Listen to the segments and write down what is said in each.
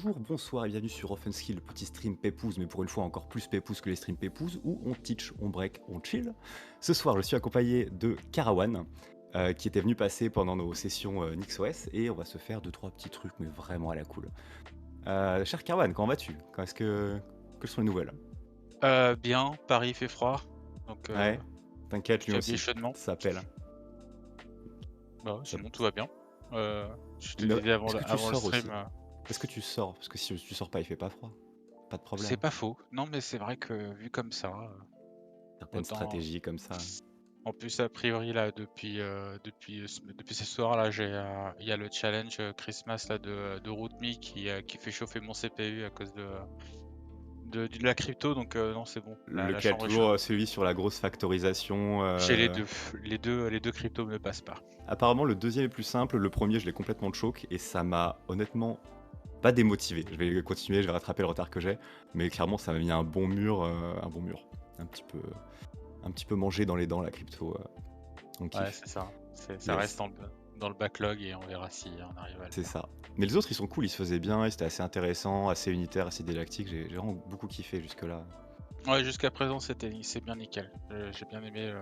Bonjour, bonsoir et bienvenue sur Offenskill, le petit stream pépouze, mais pour une fois encore plus pépouze que les streams pépouze, où on teach, on break, on chill. Ce soir, je suis accompagné de Karawan, qui était venu passer pendant nos sessions NixOS, et on va se faire 2-3 petits trucs, mais vraiment à la cool. Cher Karawan, comment vas-tu? Quelles sont les nouvelles? Bien, Paris fait froid, donc Ouais, t'inquiète, je lui t'habille aussi, chaudement. ça pèle. Bah, Ça- sinon tout va bien. Je te Mais disais avant est-ce que tu le sors stream, aussi? Est-ce que tu sors? Parce que si tu sors pas, il fait pas froid. Pas de c'est problème. pas faux. Non, mais c'est vrai que vu comme ça, Certaines autant stratégies comme ça. en plus a priori là depuis ce soir là, il y a le challenge Christmas là de RootMe qui fait chauffer mon CPU à cause de la crypto, donc non, c'est bon. La Lequel? chambre est Toujours chaude. celui sur la grosse factorisation. J'ai les deux. Les deux cryptos me passent pas. Apparemment, le deuxième est plus simple. Le premier, je l'ai complètement choke et ça m'a honnêtement pas démotivé. Je vais continuer, je vais rattraper le retard que j'ai. Mais clairement, ça m'a mis un bon mur. Un bon mur. Un petit peu mangé dans les dents, la crypto. On Ouais, kiffe. c'est ça. Ça reste Yes, dans le backlog et on verra si on arrive à le c'est faire. ça. Mais les autres, ils sont cool, ils se faisaient bien, ils étaient assez intéressants, assez unitaires, assez didactiques. J'ai vraiment beaucoup kiffé jusque-là. Ouais, jusqu'à présent, c'est bien nickel. J'ai bien aimé.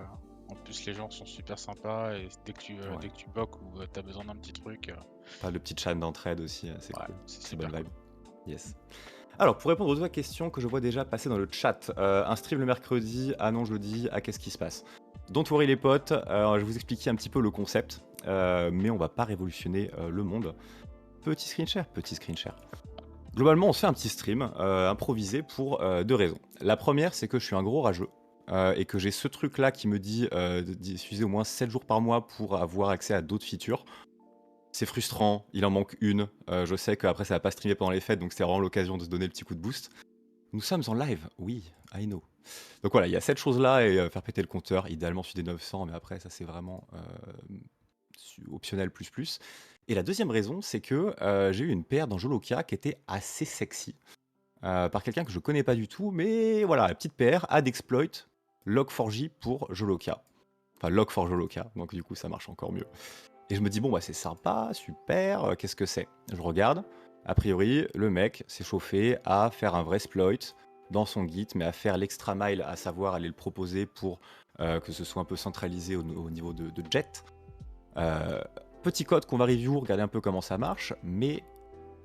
En plus, les gens sont super sympas et Ouais. dès que tu boques ou t'as besoin d'un petit truc, Pas le petit chat d'entraide aussi, c'est ouais, cool. c'est Très bonne super cool. vibe. Yes. Alors, pour répondre aux deux questions que je vois déjà passer dans le chat, un stream le mercredi, ah non jeudi, ah qu'est-ce qui se passe? Don't worry les potes, je vais vous expliquer un petit peu le concept, mais on va pas révolutionner le monde. Petit screen share, petit screen share. Globalement, on se fait un petit stream improvisé pour deux raisons. La première, c'est que je suis un gros rageux. Et que j'ai ce truc là qui me dit de diffuser au moins 7 jours par mois pour avoir accès à d'autres features. C'est frustrant, il en manque une. Je sais qu'après ça va pas streamer pendant les fêtes, donc c'est vraiment l'occasion de se donner le petit coup de boost. Nous sommes en live, oui, I know. Donc voilà, il y a cette chose-là et faire péter le compteur, idéalement celui des 900, mais après ça c'est vraiment optionnel plus plus. Et la deuxième raison, c'est que j'ai eu une paire dans Jolokia qui était assez sexy, par quelqu'un que je connais pas du tout, mais voilà, la petite paire, add exploit, log4j pour Jolokia. Enfin, log4Jolokia, donc du coup ça marche encore mieux. Et je me dis, bon, bah c'est sympa, super, qu'est-ce que c'est? Je regarde, a priori, le mec s'est chauffé à faire un vrai exploit dans son Git, mais à faire l'extra mile, à savoir aller le proposer pour que ce soit un peu centralisé au niveau de Jet. Euh, Petit code qu'on va review, regarder un peu comment ça marche, mais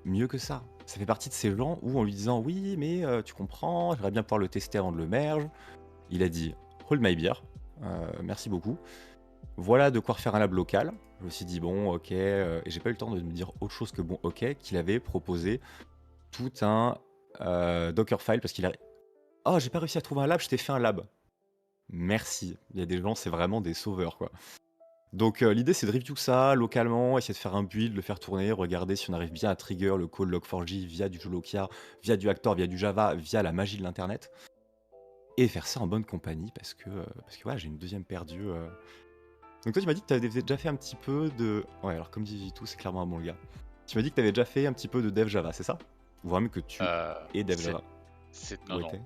mieux que ça. Ça fait partie de ces gens où, en lui disant, oui, mais tu comprends, j'aimerais bien pouvoir le tester avant de le merge, il a dit, hold my beer, merci beaucoup. Voilà de quoi refaire un lab local. Je me suis dit, bon, ok, et j'ai pas eu le temps de me dire autre chose que bon, ok, qu'il avait proposé tout un Dockerfile parce qu'il a. Oh, j'ai pas réussi à trouver un lab, je t'ai fait un lab. Merci. Il y a des gens, c'est vraiment des sauveurs, quoi. Donc l'idée, c'est de review ça localement, essayer de faire un build, le faire tourner, regarder si on arrive bien à trigger le call log4j via du Jolokia, via du Actor, via du Java, via la magie de l'internet, et faire ça en bonne compagnie parce que voilà, j'ai une deuxième perdue. Donc toi, tu m'as dit que tu avais déjà fait un petit peu de... Ouais, alors comme dit Vitou, c'est clairement un bon gars. Tu m'as dit que tu avais déjà fait un petit peu de dev Java, c'est ça? Ou vraiment que tu Euh, es dev c'est Java? non Ou non. étais?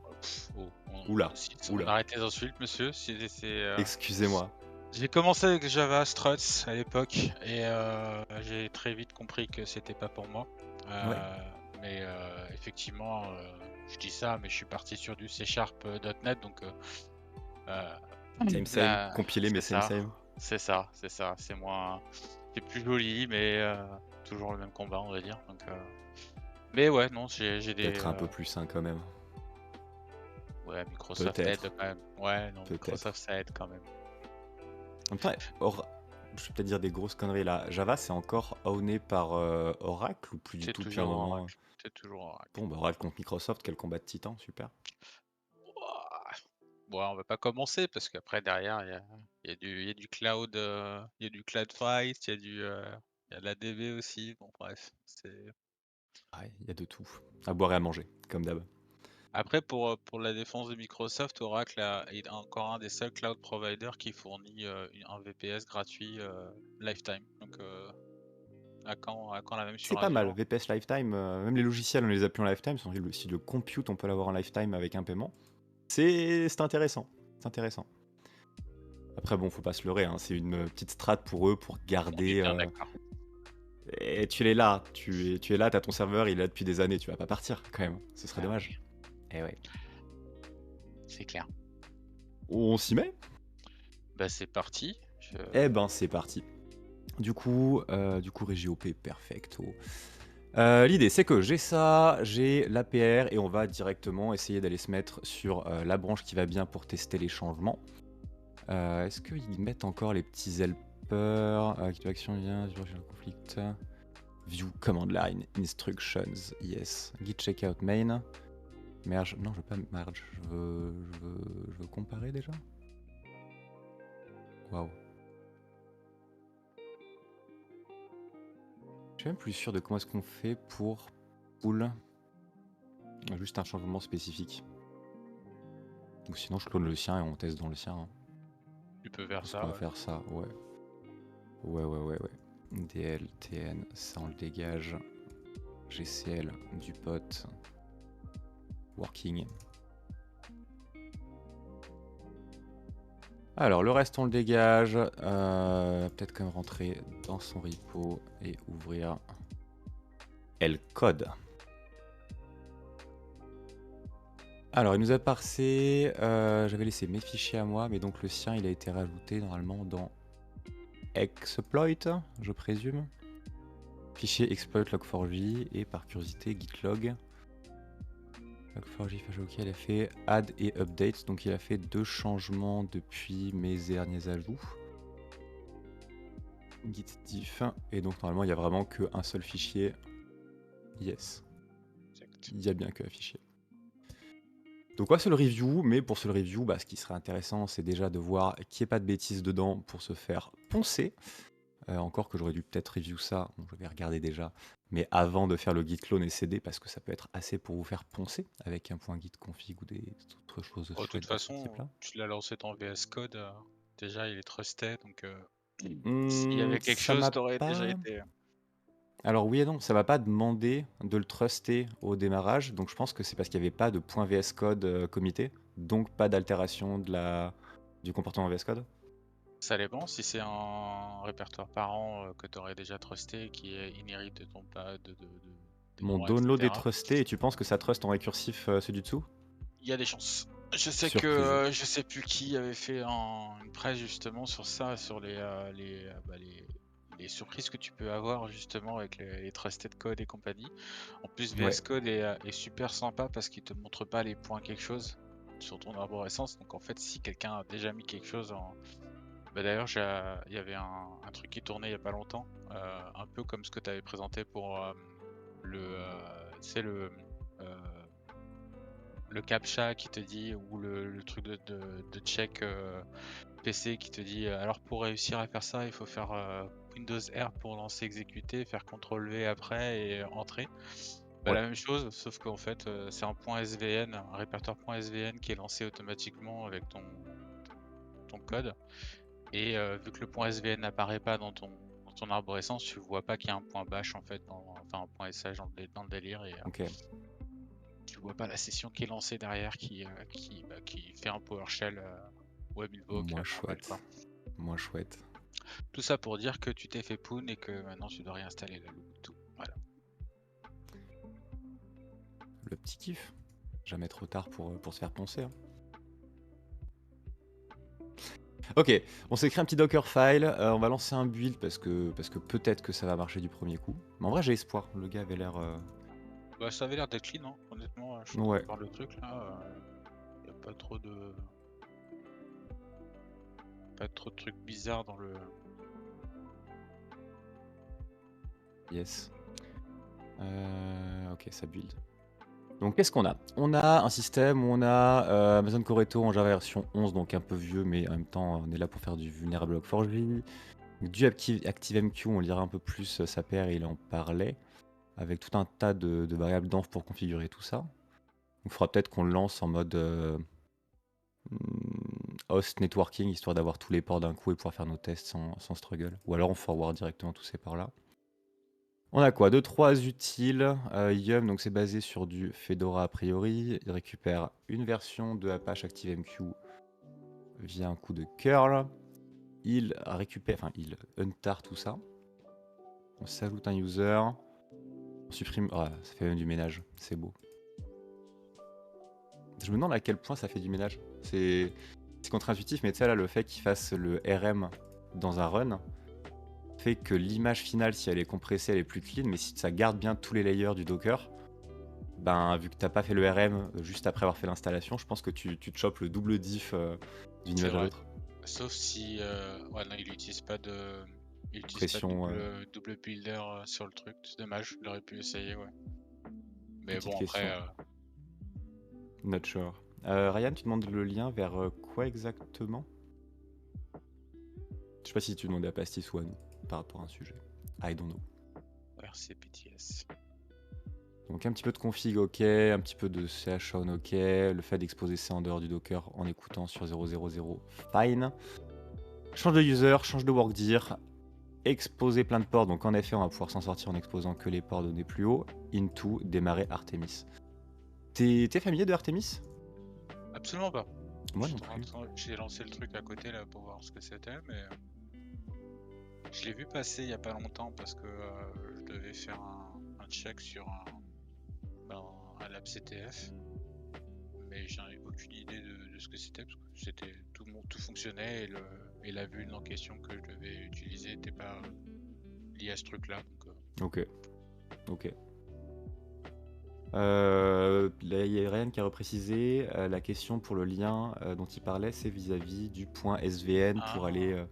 Oh, Oula, on oula. arrête les insultes, monsieur. Excusez-moi. J'ai commencé avec Java Struts à l'époque et j'ai très vite compris que c'était pas pour moi. Ouais. Mais effectivement, je dis ça, mais je suis parti sur du C Sharp.net, donc euh, Same same. là, Compilé, mais same same. c'est moins, c'est plus joli, mais toujours le même combat, on va dire. Donc, mais ouais, non, j'ai des, Peut-être un peu plus sain quand même. ouais, Microsoft aide Peut-être. quand même. Ouais, non, Microsoft Peut-être. ça aide quand même. En même temps, je vais peut-être dire des grosses conneries là. Java, c'est encore owné par Oracle ou plus du C'est tout depuis un toujours moment? Oracle, c'est toujours Oracle. Bon, bah Oracle contre Microsoft, quel combat de titan, super. Ouah. Bon, on va pas commencer parce qu'après derrière il y a du cloud, il y a du CloudFight, il y a de la DB aussi. Bon bref, c'est Ouais, il y a de tout. À boire et à manger, comme d'hab. après pour la défense de Microsoft, Oracle est encore un des seuls cloud providers qui fournit un VPS gratuit lifetime. Donc à quand la même C'est sur pas mal, Azure. VPS Lifetime, même les logiciels, on les appuie en lifetime, si le compute, on peut l'avoir en lifetime avec un paiement. C'est intéressant, c'est intéressant. Après bon, faut pas se leurrer, hein, c'est une petite strat pour eux, pour On est garder... bien d'accord. Et tu es là, tu es là, t'as ton serveur, il est là depuis des années, tu vas pas partir quand même. Ce serait Ah oui, dommage. Eh ouais. c'est clair. On s'y met? Bah, c'est parti. Eh ben c'est parti. Du coup, Régie OP, perfecto. L'idée, c'est que j'ai ça, j'ai l'APR, et on va directement essayer d'aller se mettre sur la branche qui va bien pour tester les changements. Est-ce qu'ils mettent encore les petits helpers qui action vient sur le conflict. View command line instructions, yes. Git checkout main. Merge, non, je veux pas merge, je veux comparer déjà. Waouh. Je suis même plus sûr de comment est-ce qu'on fait pour pull. Juste un changement spécifique. Ou sinon, je clone le sien et on teste dans le sien. Hein. Tu peux Je faire pense ça, qu'on va ouais. faire ça, ouais. Ouais. DL, TN, ça on le dégage. GCL, du pote. Working. Alors, le reste, on le dégage. Peut-être quand même rentrer dans son repo et ouvrir Lcode. Alors, il nous a parsé. J'avais laissé mes fichiers à moi, mais donc le sien, il a été rajouté normalement dans exploit, je présume. Fichier exploit log4j et par curiosité gitlog. Log4j, ok, il a fait add et update, donc il a fait 2 changements depuis mes derniers ajouts. Git diff, et donc normalement il y a vraiment qu'un seul fichier. Yes. Exact. Il y a bien qu'un fichier. Donc ouais, c'est le review, mais pour ce review, bah, ce qui serait intéressant, c'est déjà de voir qu'il n'y ait pas de bêtises dedans pour se faire poncer. Encore que j'aurais dû peut-être review ça, bon, je vais regarder déjà, mais avant de faire le git clone et cd, parce que ça peut être assez pour vous faire poncer avec un point git config ou des autres choses De toute chouettes de ce façon, type-là. tu l'as lancé ton VS Code, déjà il est trusted, donc s'il y avait quelque Ça chose, m'a t'aurais déjà pas... été. Alors oui et non, ça m'a pas demandé de le truster au démarrage, donc je pense que c'est parce qu'il n'y avait pas de point VS Code comité, donc pas d'altération du comportement VS Code. Ça dépend si c'est un répertoire parent que t'aurais déjà trusté, qui est inherit de ton des Mon droits, download est etc. trusté et tu penses que ça trust en récursif ceux du dessous? Il y a des chances. Je sais que Surprise. je sais plus qui avait fait une presse justement sur ça, sur les surprises que tu peux avoir justement avec les trusted code et compagnie. En plus, Ouais. VS Code est super sympa parce qu'il te montre pas les points quelque chose sur ton arborescence. Donc en fait, si quelqu'un a déjà mis quelque chose en... Bah, d'ailleurs, il y avait un truc qui tournait il y a pas longtemps, un peu comme ce que tu avais présenté pour c'est euh, le captcha qui te dit, ou le truc de check PC qui te dit alors pour réussir à faire ça, il faut faire Windows R pour lancer exécuter, faire CTRL V après et entrer. Bah, Ouais. la même chose, sauf qu'en fait c'est un point SVN, un répertoire .svn qui est lancé automatiquement avec ton code. Et vu que le point SVN n'apparaît pas dans ton arborescence, tu vois pas qu'il y a un point bash en fait, enfin un point SH dans le délire, et Ok. tu vois pas la session qui est lancée derrière qui fait un PowerShell web invoke Moins normal chouette. quoi. Moins chouette. Tout ça pour dire que tu t'es fait poon et que maintenant tu dois réinstaller la Lubuntu. Voilà. Le petit kiff. Jamais trop tard pour se faire poncer. Hein. Ok, on s'est créé un petit Dockerfile. On va lancer un build parce que peut-être que ça va marcher du premier coup. Mais en vrai, j'ai espoir. Le gars avait l'air. Bah ça avait l'air d'être clean, hein. Honnêtement, je suis en train de Ouais. voir le truc là, y a pas trop de trucs bizarres dans le... Yes. Ok, ça build. Donc qu'est-ce qu'on a? On a un système où on a Amazon Corretto en Java version 11, donc un peu vieux, mais en même temps on est là pour faire du vulnerable log4j. Du ActiveMQ, on lira un peu plus sa paire, il en parlait, avec tout un tas de variables d'env pour configurer tout ça. Il faudra peut-être qu'on le lance en mode host networking, histoire d'avoir tous les ports d'un coup et pouvoir faire nos tests sans struggle. Ou alors on forward directement tous ces ports-là. On a quoi? 2-3 utiles. Yum, donc c'est basé sur du Fedora a priori. Il récupère une version de Apache ActiveMQ via un coup de curl. Il récupère, enfin il untar tout ça. On s'ajoute un user. On supprime. Ah, ça fait même du ménage. C'est beau. Je me demande à quel point ça fait du ménage. C'est contre-intuitif, mais tu sais, là, le fait qu'il fasse le RM dans un run fait que l'image finale, si elle est compressée, elle est plus clean, mais si ça garde bien tous les layers du Docker, ben, vu que t'as pas fait le RM juste après avoir fait l'installation, je pense que tu te chopes le double diff d'une C'est image à vrai. l'autre. Sauf si, ouais, non, il utilise pas de, Pression, double builder sur le truc. C'est dommage, il aurait pu essayer, ouais. Mais petite bon, après, question. Not sure. Ryan, tu demandes le lien vers quoi exactement? Je sais pas si tu demandais à Pastis ou à nous par rapport à un sujet. I don't know. RCPTS. Donc un petit peu de config ok, un petit peu de chon ok, le fait d'exposer ça en dehors du Docker en écoutant sur 0.0.0, fine. Change de user, change de workdir, exposer plein de ports, donc en effet on va pouvoir s'en sortir en exposant que les ports donnés plus haut, into, démarrer Artemis. T'es familier de Artemis? Absolument pas. Moi non plus. J'ai lancé le truc à côté là pour voir ce que c'était, mais je l'ai vu passer il y a pas longtemps parce que je devais faire un check sur un lab CTF, mais j'en ai aucune idée de ce que c'était parce que c'était tout fonctionnait et la vulne en question que je devais utiliser n'était pas liée à ce truc là. Donc, Ok. Là, il y a Ryan qui a reprécisé la question pour le lien dont il parlait, c'est vis-à-vis du point SVN pour aller.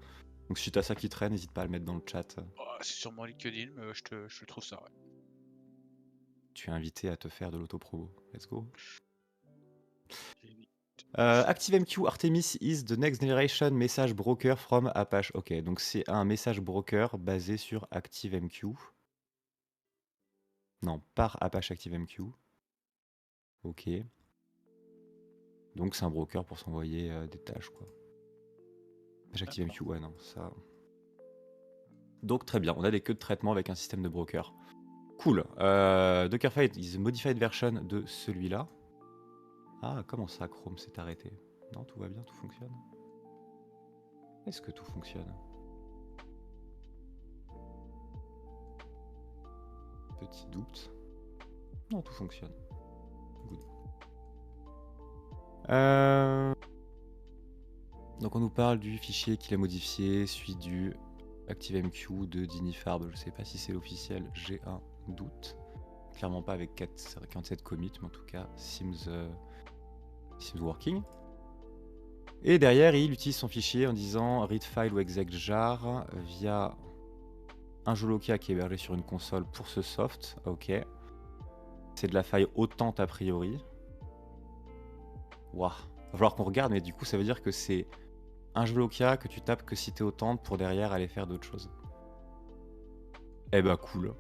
Donc si tu as ça qui traîne, n'hésite pas à le mettre dans le chat. C'est sur mon LinkedIn, mais je te trouve ça, ouais. Tu es invité à te faire de l'auto-promo. Let's go. ActiveMQ Artemis is the next generation message broker from Apache. Ok, donc c'est un message broker basé sur ActiveMQ. Non, par Apache ActiveMQ. Ok. Donc c'est un broker pour s'envoyer des tâches, quoi. Apache ActiveMQ, ouais, non, ça. Donc très bien, on a des queues de traitement avec un système de broker. Cool. Dockerfight is a modified version de celui-là. Ah, comment ça, Chrome s'est arrêté? Non, tout va bien, tout fonctionne. Est-ce que tout fonctionne? Petit doute. Non, tout fonctionne. Good. Donc on nous parle du fichier qu'il a modifié, suite du ActiveMQ de Dinifarb. Je sais pas si c'est l'officiel, j'ai un doute. Clairement pas avec 47 commits, mais en tout cas, seems working. Et derrière, il utilise son fichier en disant read file ou exec jar via un Jolokia qui est hébergé sur une console pour ce soft. Ok. C'est de la faille autant a priori. Waouh. Va falloir qu'on regarde, mais du coup, ça veut dire que c'est un Jolokia que tu tapes que si t'es autant pour derrière aller faire d'autres choses. Eh bah, cool.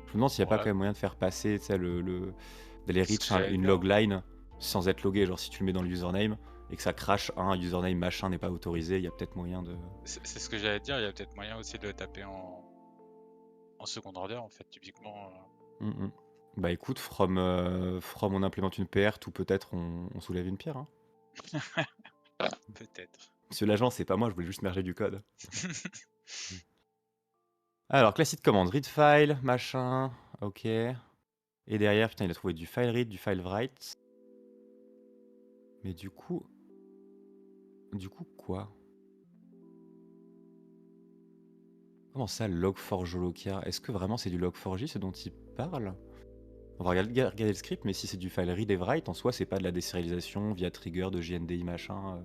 Je me demande s'il n'y a pas quand même moyen de faire passer d'aller reach une logline sans être logué. Genre, si tu le mets dans le username et que ça crache un username machin n'est pas autorisé, il y a peut-être moyen de. C'est ce que j'allais te dire, il y a peut-être moyen aussi de taper en second order en fait, typiquement. Bah écoute, from on implémente une PR, tout peut-être on soulève une pierre. Hein. Peut-être. Parce que l'agent, c'est pas moi, je voulais juste merger du code. Alors, classique commande, read file, machin, ok. Et derrière, putain, il a trouvé du file read, du file write. Mais du coup quoi? Comment ça, log4j Jolokia? Est-ce que vraiment c'est du log4j ce dont il parle? On va regarder le script, mais si c'est du file read et write, en soi, c'est pas de la désérialisation via trigger de JNDI machin.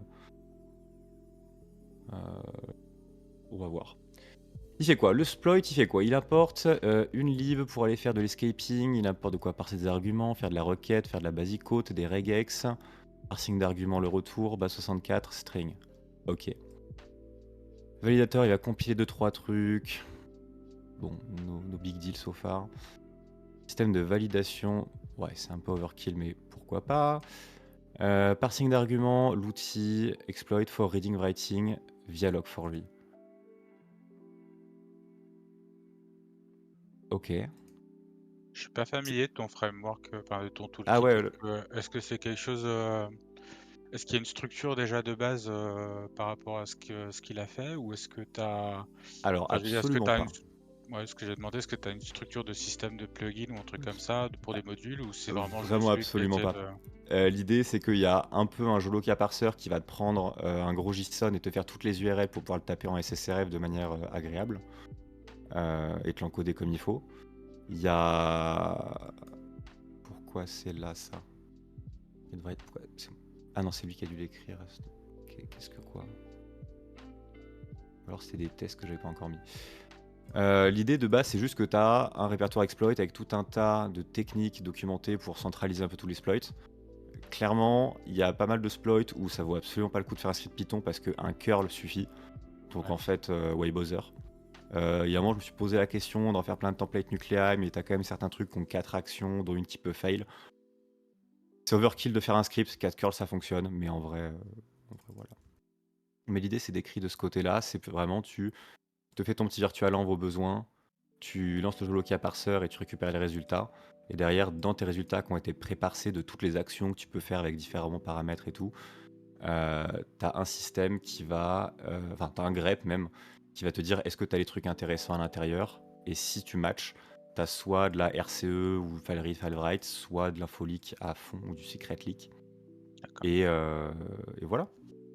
On va voir. Il fait quoi? Le exploit, il fait quoi? Il apporte une lib pour aller faire de l'escaping, il apporte de quoi parser des arguments, faire de la requête, faire de la basic code, des regex, parsing d'arguments, le retour, base64, string. Ok. Validateur, il va compiler 2-3 trucs. Bon, no big deal so far. Système de validation, ouais, c'est un peu overkill, mais pourquoi pas. Parsing d'arguments, l'outil exploit for reading writing via log4j. Ok. Je suis pas familier de ton framework, enfin de ton toolkit. Ah ouais. Est-ce que c'est quelque chose est-ce qu'il y a une structure déjà de base par rapport à ce qu'il a fait ou est-ce que t'as Alors absolument pas. Ouais, ce que j'ai demandé, est-ce que tu as une structure de système de plugin ou un truc comme ça pour des modules ou c'est vraiment Vraiment juste lui qui absolument était pas. le... L'idée, c'est qu'il y a un peu un Jolokia parseur qui va te prendre un gros JSON et te faire toutes les URL pour pouvoir le taper en SSRF de manière agréable et te l'encoder comme il faut. Il y a... Pourquoi c'est là, ça? Il devrait être... Ah non, c'est lui qui a dû l'écrire. Qu'est-ce que quoi? Alors c'était des tests que j'avais pas encore mis. L'idée de base, c'est juste que tu as un répertoire exploit avec tout un tas de techniques documentées pour centraliser un peu tous les exploits. Clairement, il y a pas mal de exploits où ça vaut absolument pas le coup de faire un script Python parce qu'un curl suffit. Donc Ouais. en fait, why bother? Il y a un moment, je me suis posé la question d'en faire plein de templates nucléaires, mais tu as quand même certains trucs qui ont 4 actions, dont une qui peut fail. C'est overkill de faire un script, 4 curls ça fonctionne, mais en vrai voilà. Mais l'idée, c'est d'écrire de ce côté-là, c'est vraiment tu te fais ton petit virtualan vos besoins, tu lances le Jolokia parseur et tu récupères les résultats. Et derrière, dans tes résultats qui ont été préparsés de toutes les actions que tu peux faire avec différents paramètres et tout, tu as un système qui va, enfin, tu as un grep même, qui va te dire est-ce que tu as les trucs intéressants à l'intérieur. Et si tu matches, tu as soit de la RCE ou file read, file write, soit de l'info leak à fond ou du secret leak. D'accord. Et voilà.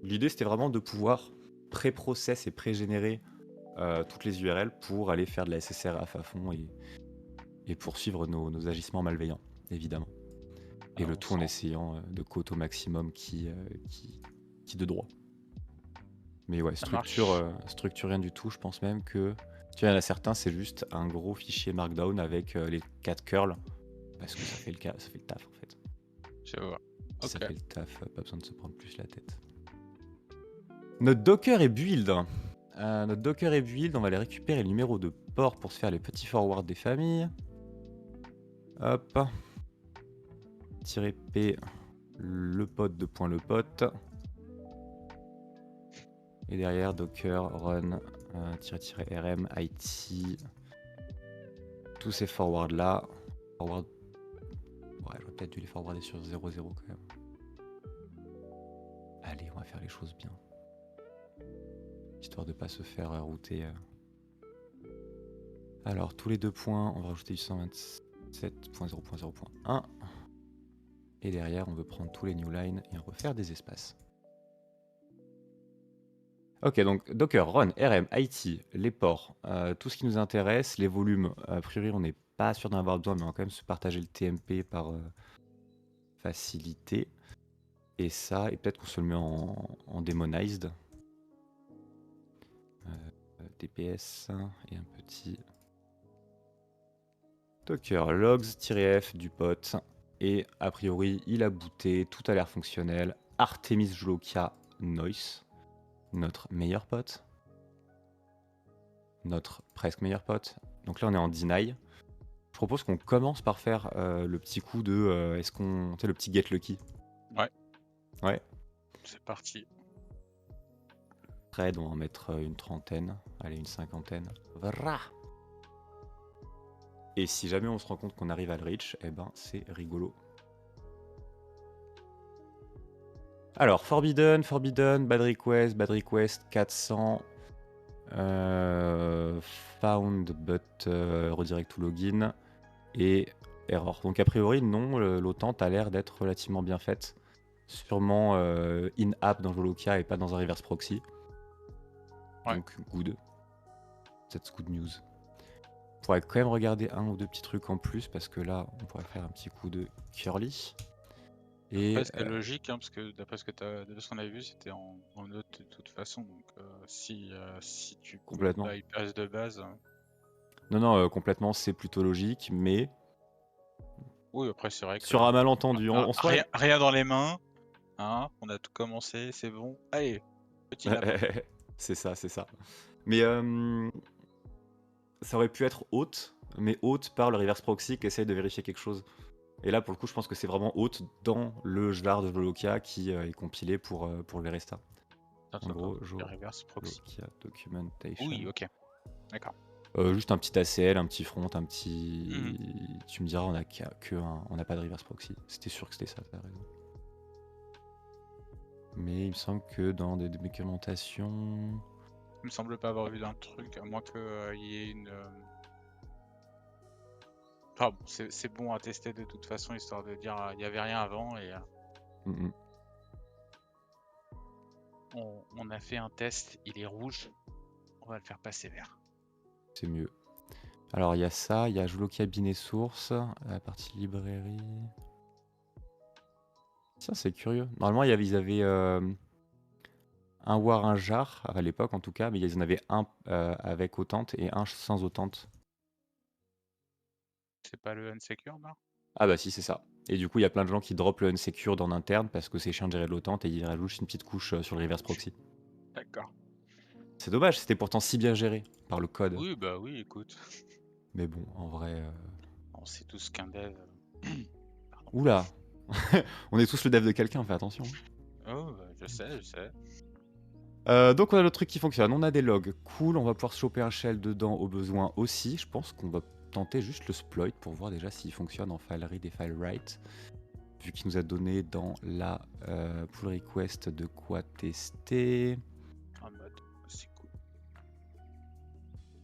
L'idée, c'était vraiment de pouvoir pré-process et pré-générer toutes les URL pour aller faire de la SSRF à fond et poursuivre nos agissements malveillants, évidemment. Et Alors, le on tout en sent. essayant de cote au maximum qui de droit. Mais ouais, Ça marche. structure rien du tout. Je pense même que, tu vois, il y en a certains, c'est juste un gros fichier Markdown avec les 4 curls, parce que ça fait le taf en fait. Je vois. Si ça Ok. fait le taf, pas besoin de se prendre plus la tête. Notre Docker est build. Notre Docker est build, on va aller récupérer le numéro de port pour se faire les petits forwards des familles. Hop. -p le pod de point le pot. Et derrière docker run -rm it. Tous ces forwards là. Forward. Ouais, j'aurais peut-être dû les forwarder sur 0.0 quand même. Allez, on va faire les choses bien. Histoire de pas se faire router. Alors, tous les 2 points, on va rajouter du 127.0.0.1. Et derrière, on veut prendre tous les new lines et refaire des espaces. Ok, donc Docker, Run, RM, IT, les ports, tout ce qui nous intéresse, les volumes, a priori on n'est pas sûr d'en avoir besoin, mais on va quand même se partager le TMP par facilité. Et ça, et peut-être qu'on se le met en demonized. DPS et un petit Docker logs-f du pot. Et a priori, il a booté, tout a l'air fonctionnel. Artemis Jolokia Noise, notre meilleur pote. Notre presque meilleur pote. Donc là, on est en deny. Je propose qu'on commence par faire le petit coup de... est-ce qu'on... Tu sais, le petit get lucky. Ouais. Ouais. C'est parti. Thread, on va en mettre une trentaine. Allez, une cinquantaine. Vrah. Et si jamais on se rend compte qu'on arrive à le reach, eh ben, c'est rigolo. Alors, Forbidden, bad request, 400. Found, but redirect to login. Et error. Donc a priori, non, l'autente a l'air d'être relativement bien faite. Sûrement in-app dans Jolokia et pas dans un reverse proxy. Ouais. Donc good. That's good news. On pourrait quand même regarder un ou deux petits trucs en plus parce que là, on pourrait faire un petit coup de curly. Et Après, c'était logique, hein, parce que d'après ce qu'on avait vu, c'était en note de toute façon. Donc, si tu complètement. bypass de base. Non, complètement, c'est plutôt logique, mais Oui, après, c'est vrai que. sur un malentendu, en soi. Rien dans les mains. Hein, on a tout commencé, c'est bon. Allez, petit labo. C'est ça, c'est ça. Mais ça aurait pu être haute, mais haute par le reverse proxy qui essaye de vérifier quelque chose. Et là, pour le coup, je pense que c'est vraiment haute dans le jvar de Jolokia qui est compilé pour le Veresta. En gros, reverse proxy. Jolokia documentation. Oui, ok. D'accord. Juste un petit ACL, un petit front, un petit... Tu me diras, on n'a pas de reverse proxy. C'était sûr que c'était ça, t'as raison. Mais il me semble que dans des documentations... Il me semble pas avoir vu d'un truc, à moins qu'il y ait une Enfin bon, c'est bon à tester de toute façon, histoire de dire il n'y avait rien avant et Mm, mm. on a fait un test, il est rouge, on va le faire passer vert. C'est mieux. Alors, il y a ça, il y a Jolo cabinet source, la partie librairie. Ça, c'est curieux. Normalement, ils avaient un War, un jar, à l'époque en tout cas, mais ils en avaient un avec Autante et un sans Autante. C'est pas le unsecure là? Ah bah si, c'est ça. Et du coup, il y a plein de gens qui droppent le unsecure en interne parce que c'est chiant de gérer de l'Autante et ils rajoutent une petite couche sur le reverse proxy. D'accord. C'est dommage, c'était pourtant si bien géré par le code. Oui, bah oui, écoute. Mais bon, en vrai... On sait tous qu'un dev. Pardon. Oula. On est tous le dev de quelqu'un, fais attention. Oh, bah, je sais, je sais. Donc on a le truc qui fonctionne, on a des logs, cool, on va pouvoir choper un shell dedans au besoin aussi. Je pense qu'on va tenter juste le sploit pour voir déjà s'il fonctionne en file read et file write. Vu qu'il nous a donné dans la pull request de quoi tester. En mode, c'est cool.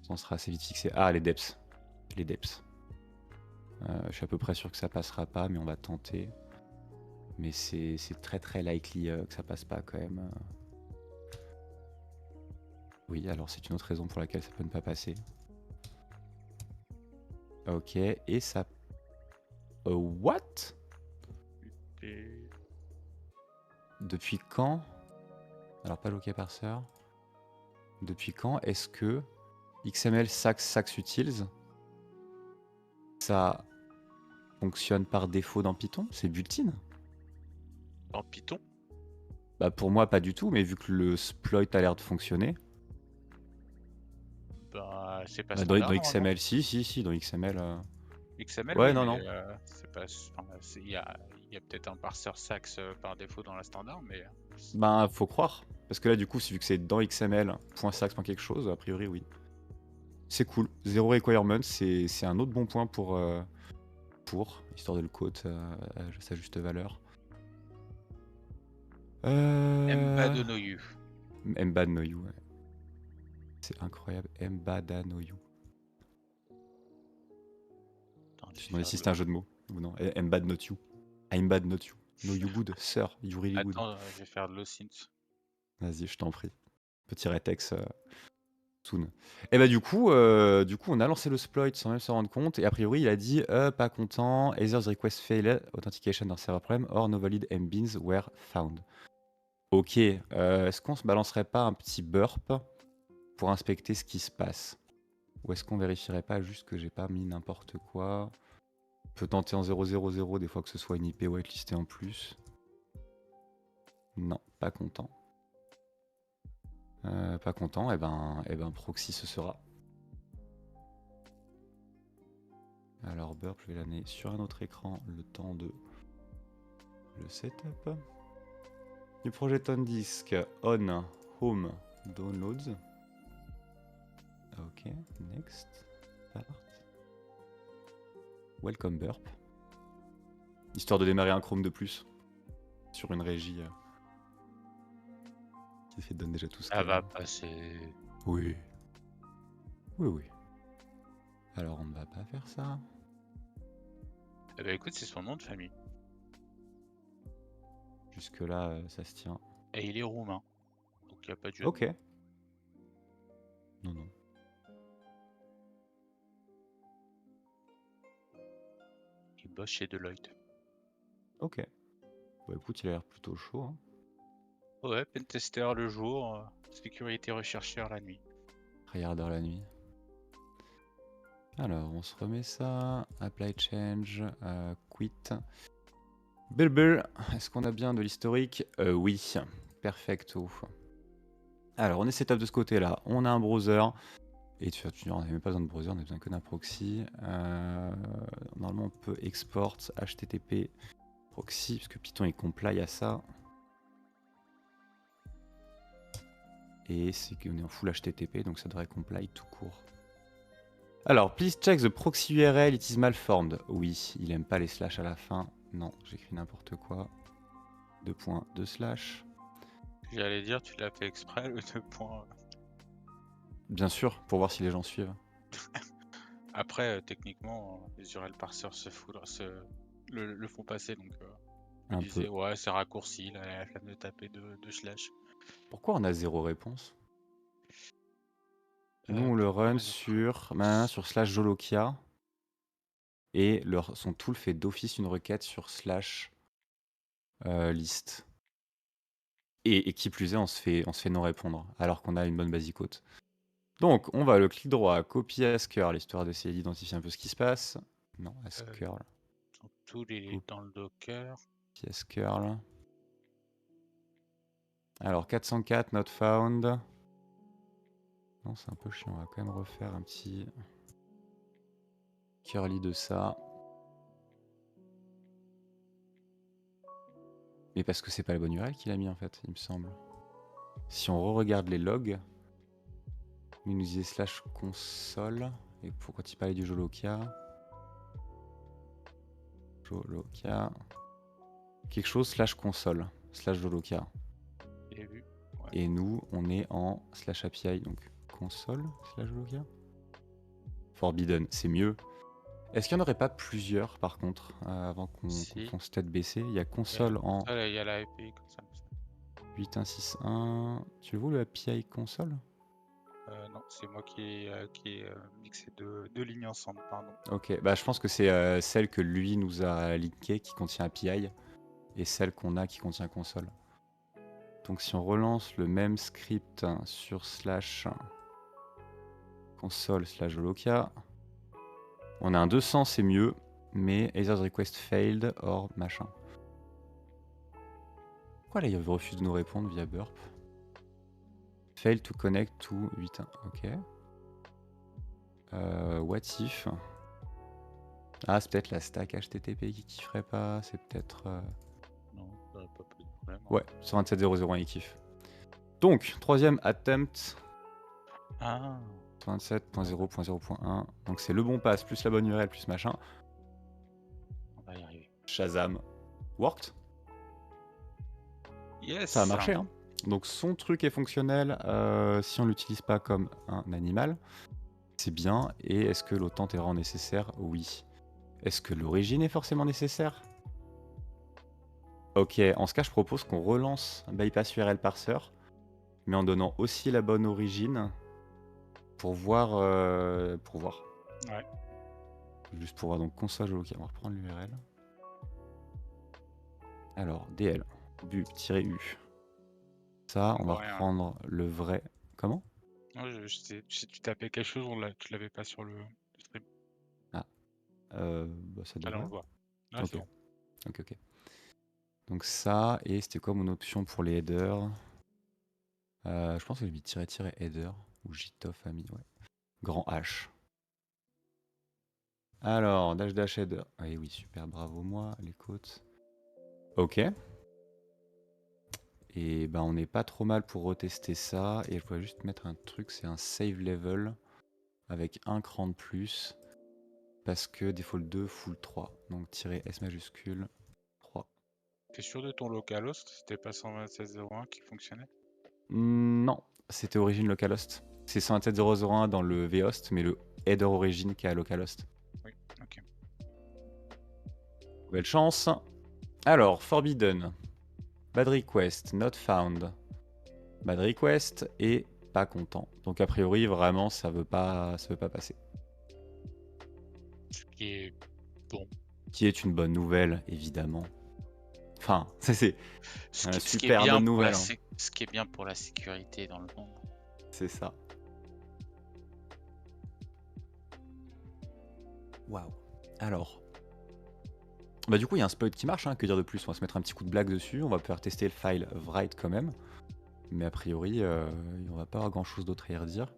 On sera assez vite fixé. Ah, les deps. Les deps. Je suis à peu près sûr que ça passera pas, mais on va tenter. Mais c'est très très likely que ça passe pas quand même. Oui, alors c'est une autre raison pour laquelle ça peut ne pas passer. Ok, et ça... what? Et... Depuis quand? Alors pas loquet parseur. Depuis quand est-ce que XML sax utils ça fonctionne par défaut dans Python? C'est built-in? En Python? Bah pour moi pas du tout, mais vu que le sploit a l'air de fonctionner. Bah, c'est pas Bah, dans standard normalement. XML, si, dans XML. XML, Ouais, oui, non, mais non. c'est pas. Enfin, il y a peut-être un parseur Sax par défaut dans la standard, mais. Ben faut croire. Parce que là du coup, vu que c'est dans XML, .sax, quelque chose, a priori oui. C'est cool. Zéro requirement, c'est un autre bon point pour, histoire de le quote à sa juste valeur. Mbad no you. Mbad no you, ouais. C'est incroyable. Mbada no you. Attends, Je je me vais demandais faire si le- c'était un jeu de mots. Ou non. Mbad not you. I'm bad not you. No you good, sir. You really good. Attends, je vais faire de l'osint. Vas-y, je t'en prie. Petit retex soon. Et bah du coup, on a lancé le sploit sans même se rendre compte. Et a priori, il a dit pas content. Either the request failed, authentication or server problem, or no valid mbins were found. Ok. Est-ce qu'on se balancerait pas un petit burp pour inspecter ce qui se passe? Ou est-ce qu'on vérifierait pas juste que j'ai pas mis n'importe quoi? On peut tenter en 000 des fois que ce soit une IP whitelistée en plus. Non, pas content. Pas content, et ben proxy ce sera. Alors burp, je vais l'amener sur un autre écran le temps de le setup. Du projet on disk, on, home, downloads. Ok, next, start. Welcome burp. Histoire de démarrer un Chrome de plus sur une régie qui donne déjà tout ce Ça qu'elle va a. passer. Oui. Oui, oui. Alors on ne va pas faire ça. Eh ben écoute, c'est son nom de famille. Jusque là, ça se tient. Et il est roumain. Donc il n'y a pas de jeu de Ok. mots. Non, non. Il bosse chez Deloitte. Ok. Bah écoute, il a l'air plutôt chaud. Hein. Ouais, pentester le jour, sécurité rechercheur la nuit. Tryharder la nuit. Alors, on se remet ça. Apply change, quit. Bulbul, est-ce qu'on a bien de l'historique? Oui. Perfecto. Alors, on est setup de ce côté-là. On a un browser. Et tu on n'a même pas besoin de browser, on a besoin que d'un proxy. Normalement, on peut export HTTP proxy, parce que Python est comply à ça. Et c'est qu'on est en full HTTP, donc ça devrait comply tout court. Alors, please check the proxy URL, it is malformed. Oui, il aime pas les slash à la fin. Non, j'écris n'importe quoi. 2.2/. J'allais dire, tu l'as fait exprès, le 2 points. Bien sûr, pour voir si les gens suivent. Après, techniquement, les URL parseurs le font passer, donc je me Un peu. disais, ouais, c'est raccourci, là, la flemme de taper de slash. Pourquoi on a 0 réponse? Nous, on le Pourquoi run on a zéro réponse? sur slash Jolokia. Et son tool fait d'office une requête sur slash list. Et qui plus est, on se fait non répondre, alors qu'on a une bonne basic haute. Donc, on va le clic droit, copier as curl, histoire d'essayer d'identifier un peu ce qui se passe. Non, as curl. Donc, tout est dans le Docker. Copy as curl. Alors, 404, not found. Non, c'est un peu chiant, on va quand même refaire un petit curly de ça. Mais parce que c'est pas la bonne URL qu'il a mis en fait, il me semble. Si on re-regarde les logs, il nous disait slash console. Et pourquoi il parlait du Jolokia? Jolokia. Quelque chose slash console, slash Jolokia. J'ai vu. Ouais. Et nous, on est en slash API, donc console slash Jolokia. Forbidden, c'est mieux. Est-ce qu'il n'y en aurait pas plusieurs par contre, avant qu'on Si. fonce tête baissée? Il y a console en Il y a la API comme ça. 8161. Tu veux le API console? Non, c'est moi qui ai mixé deux lignes ensemble, pardon. Ok, bah je pense que c'est celle que lui nous a linkée qui contient API et celle qu'on a qui contient console. Donc si on relance le même script sur slash console slash Jolokia, on a un 200, c'est mieux, mais either the request failed or machin. Pourquoi là il refuse de nous répondre via burp? Fail to connect to 8.1, ok. What if? Ah, c'est peut-être la stack HTTP qui kifferait pas, c'est peut-être... Non, ça n'aurait pas plus de problème. Ouais, sur 27001 il kiffe. Donc, troisième attempt. Ah. 27.0.0.1. Donc c'est le bon pass plus la bonne URL plus machin. On va y arriver. Shazam. Worked. Yes. Ça a marché, hein. Donc son truc est fonctionnel si on l'utilise pas comme un animal. C'est bien. Et est-ce que l'autant est vraiment nécessaire? Oui. Est-ce que l'origine est forcément nécessaire? Ok, en ce cas, je propose qu'on relance bypass URL parser, mais en donnant aussi la bonne origine pour voir. Ouais. Juste pour voir, donc console Jolokia. On va reprendre l'URL. Alors, DL, bu-u. Ça, on va reprendre le vrai. Comment? Non, si tu tapais quelque chose, tu l'avais pas sur le stream. Ah. Bah, ça devrait. Allez, on le voit. Ah, ok. c'est bon. Ok. Donc ça, et c'était quoi mon option pour les headers? Je pense que j'ai mis -header ou jtof famille, ouais. Grand H. Alors, dash header. Ah oui, super, bravo moi, les côtes. Ok. Et ben on n'est pas trop mal pour retester ça. Et je pourrais juste mettre un truc, c'est un save level avec un cran de plus. Parce que default 2, full 3. Donc -s majuscule 3. T'es sûr de ton localhost? C'était pas 127.0.1 qui fonctionnait? Non, c'était origine localhost. C'est 127.0.0.1 dans le vhost, mais le header origine qui est à localhost. Oui, ok. Belle chance. Alors, forbidden. Bad request, not found. Bad request et pas content. Donc a priori, vraiment, ça veut pas passer. Ce qui est bon. Qui est une bonne nouvelle, évidemment. Enfin, c'est une super bonne nouvelle. Ce qui est bien pour la sécurité dans le monde. C'est ça. Waouh. Alors. Bah du coup, il y a un sploit qui marche, hein, que dire de plus? On va se mettre un petit coup de blague dessus, on va pouvoir tester le file write quand même. Mais a priori, on va pas avoir grand chose d'autre à y redire.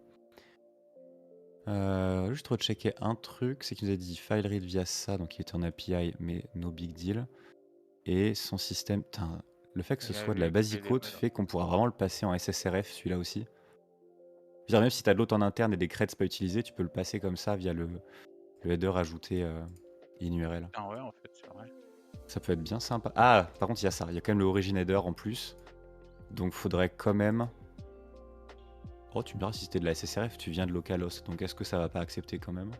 Juste rechecker un truc, c'est qu'il nous a dit file read via ça, donc il était en API, mais no big deal. Et son système, le fait que ce soit de la basic code fait qu'on pourra vraiment le passer en SSRF celui-là aussi. Je veux dire, même si tu as de l'autre en interne et des creds pas utilisés, tu peux le passer comme ça via le header ajouté in URL. Ah ouais, en fait, c'est vrai. Ça peut être bien sympa. Ah, par contre, il y a ça, il y a quand même le origin header en plus. Donc faudrait quand même... Oh, tu me diras si c'était de la SSRF, tu viens de localhost, donc est-ce que ça va pas accepter quand même?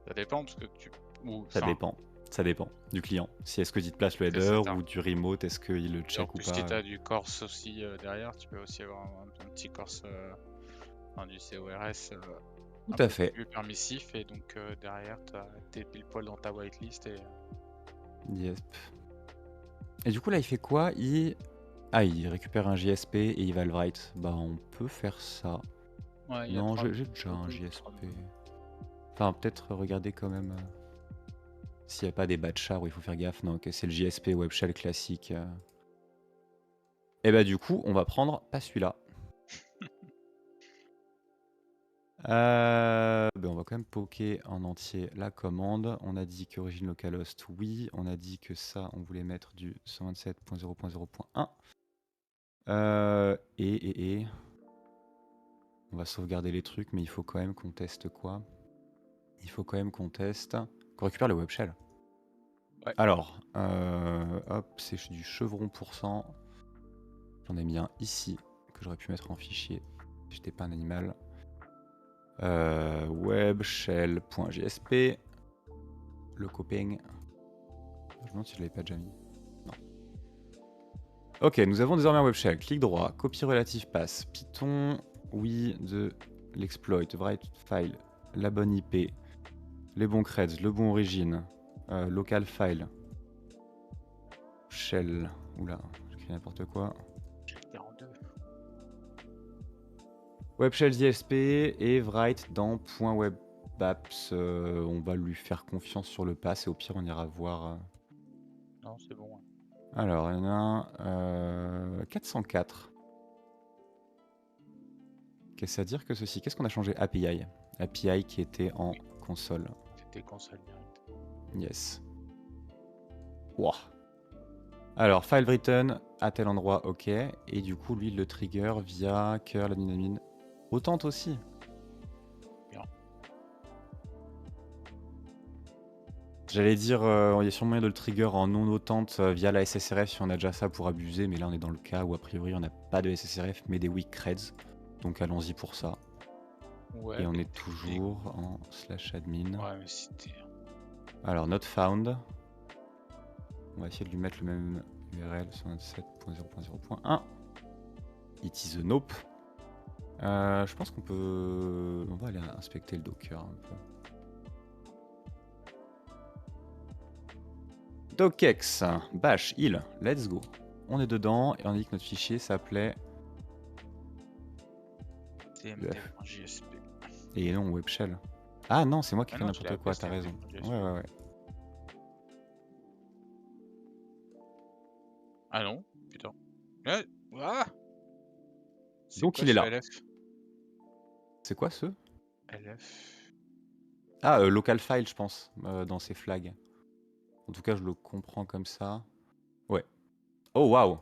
Ça dépend parce que Ça dépend. Ça dépend du client. Si est-ce que tu te places le header ou du remote, est-ce qu'il le Et en check ou plus, si pas. tu as du Corse aussi derrière, tu peux aussi avoir un petit Corse, du CORS Tout un à peu fait. plus permissif. Et donc derrière, t'es pile poil dans ta whitelist. Yep. Et du coup, là, il fait quoi? il récupère un JSP et il va le write. Bah, on peut faire ça. Ouais, Non, j'ai déjà un JSP. Enfin, peut-être regarder quand même s'il n'y a pas des batchars où il faut faire gaffe. Non, ok, c'est le JSP Web Shell classique. Et bah, du coup, on va prendre pas celui-là. On va quand même poker en entier la commande. On a dit qu'origine localhost, oui. On a dit que ça, on voulait mettre du 127.0.0.1. On va sauvegarder les trucs, mais il faut quand même qu'on teste quoi? Il faut quand même qu'on teste qu'on récupère le web shell. Ouais. Alors, hop, c'est du chevron %. J'en ai mis un ici que j'aurais pu mettre en fichier si j'étais pas un animal. Webshell.jsp. Le coping. Je me demande si je l'avais pas déjà mis. Non. Ok, nous avons désormais un web shell. Clic droit, copie relative passe. Python, oui, de l'exploit, write file, la bonne IP, les bons creds, le bon origine, local file, shell. Oula, j'écris n'importe quoi. 42. Web shell JSP et write dans .webapps. On va lui faire confiance sur le pass et au pire on ira voir. Non, c'est bon. Alors, il y en a un 404. Qu'est-ce à dire que ceci? Qu'est-ce qu'on a changé? API. API qui était en console. C'était console direct. Yes. Wow. Alors, file written à tel endroit, ok. Et du coup, lui, il le trigger via curl admin. Autant aussi. Bien. J'allais dire, il y a sûrement moyen de le trigger en non autante via la SSRF si on a déjà ça pour abuser, mais là on est dans le cas où a priori on n'a pas de SSRF mais des weak creds. Donc allons-y pour ça. Ouais, et on est toujours en /admin. Ouais, mais c'était. Alors, not found. On va essayer de lui mettre le même URL 127.0.0.1. It is a nope. Je pense qu'on peut. On va aller inspecter le Docker un peu. Docx, bash, heal, let's go. On est dedans et on a dit que notre fichier s'appelait tmd.jsp. Et non, web shell. Ah non, c'est moi qui fais non, n'importe quoi, t'as raison. Ouais. Ah non, putain. Ouais. Ah, Donc il est là. LF. C'est quoi ce LF. Ah, local file, je pense, dans ces flags. En tout cas, je le comprends comme ça. Ouais. Oh, wow.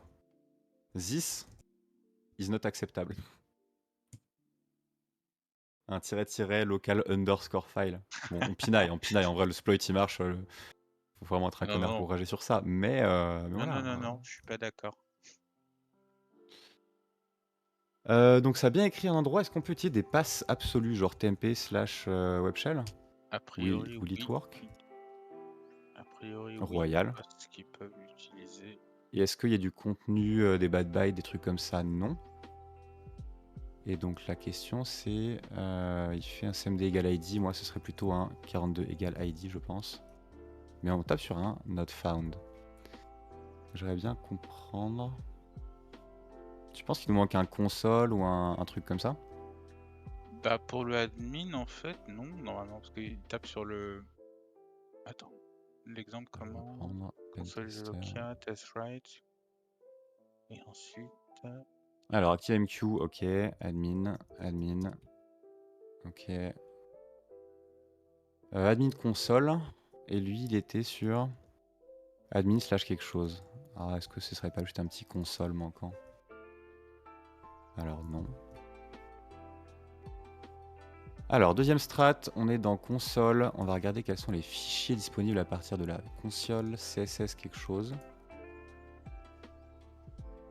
This is not acceptable. Un tiret local underscore file. Bon, on pinaille. En vrai, le exploit il marche. Faut vraiment être un connard pour rager sur ça. Mais voilà. Non, je suis pas d'accord. Donc ça a bien écrit un endroit. Est-ce qu'on peut utiliser des passes absolues, genre tmp/webshell? A priori, Will it work? A priori, Royal. Oui. Ce qu'ils peuvent utiliser. Et est-ce qu'il y a du contenu, des bad bytes, des trucs comme ça? Non. Et donc la question c'est, il fait un cmd égale id. Moi, ce serait plutôt un 42 égale id, je pense. Mais on tape sur un not found. J'aimerais bien comprendre. Tu penses qu'il nous manque un console ou un truc comme ça? Bah pour le admin en fait non normalement parce qu'il tape sur le. Attends, l'exemple comment? Console Lokia, test write. Et ensuite. Alors ActiveMQ, ok, admin. Ok. Admin console. Et lui il était sur admin / quelque chose. Alors est-ce que ce serait pas juste un petit console manquant? Alors non. Alors, deuxième strat, on est dans console. On va regarder quels sont les fichiers disponibles à partir de la console CSS quelque chose.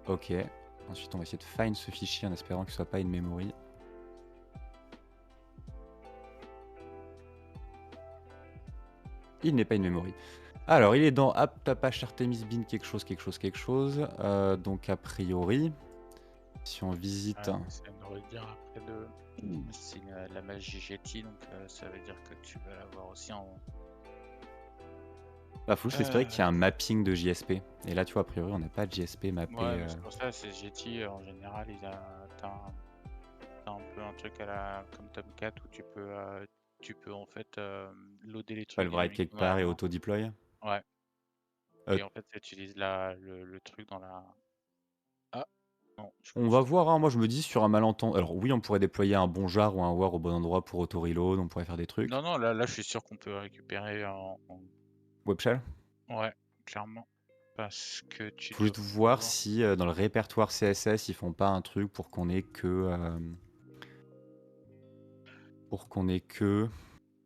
Ok. Ensuite, on va essayer de find ce fichier en espérant qu'il ne soit pas in memory. Il n'est pas in memory. Alors, il est dans apt apache artemis bin quelque chose, quelque chose, quelque chose. Donc, a priori, si on visite... Ça nous redire après c'est la magie Jetty, donc ça veut dire que tu vas l'avoir aussi en. Bah, faut juste espérer qu'il y a un mapping de JSP. Et là, tu vois, a priori, on n'a pas de JSP mappé. Ouais, mais c'est pour ça, c'est Jetty en général, t'as un peu un truc comme Tomcat où tu peux en fait loader les Tu vas trucs le write quelque part et auto-deploy. Ouais. Euh, Et en fait, tu utilises le truc dans la. Ah, non, On va voir, hein. Moi je me dis sur un malentendu. Alors oui, on pourrait déployer un bon jar ou un war au bon endroit pour auto-reload, on pourrait faire des trucs. Non, non, là, je suis sûr qu'on peut récupérer Web shell. Ouais, clairement. Parce que tu Faut juste devrais voir avoir. si dans le répertoire CSS ils font pas un truc pour qu'on ait que.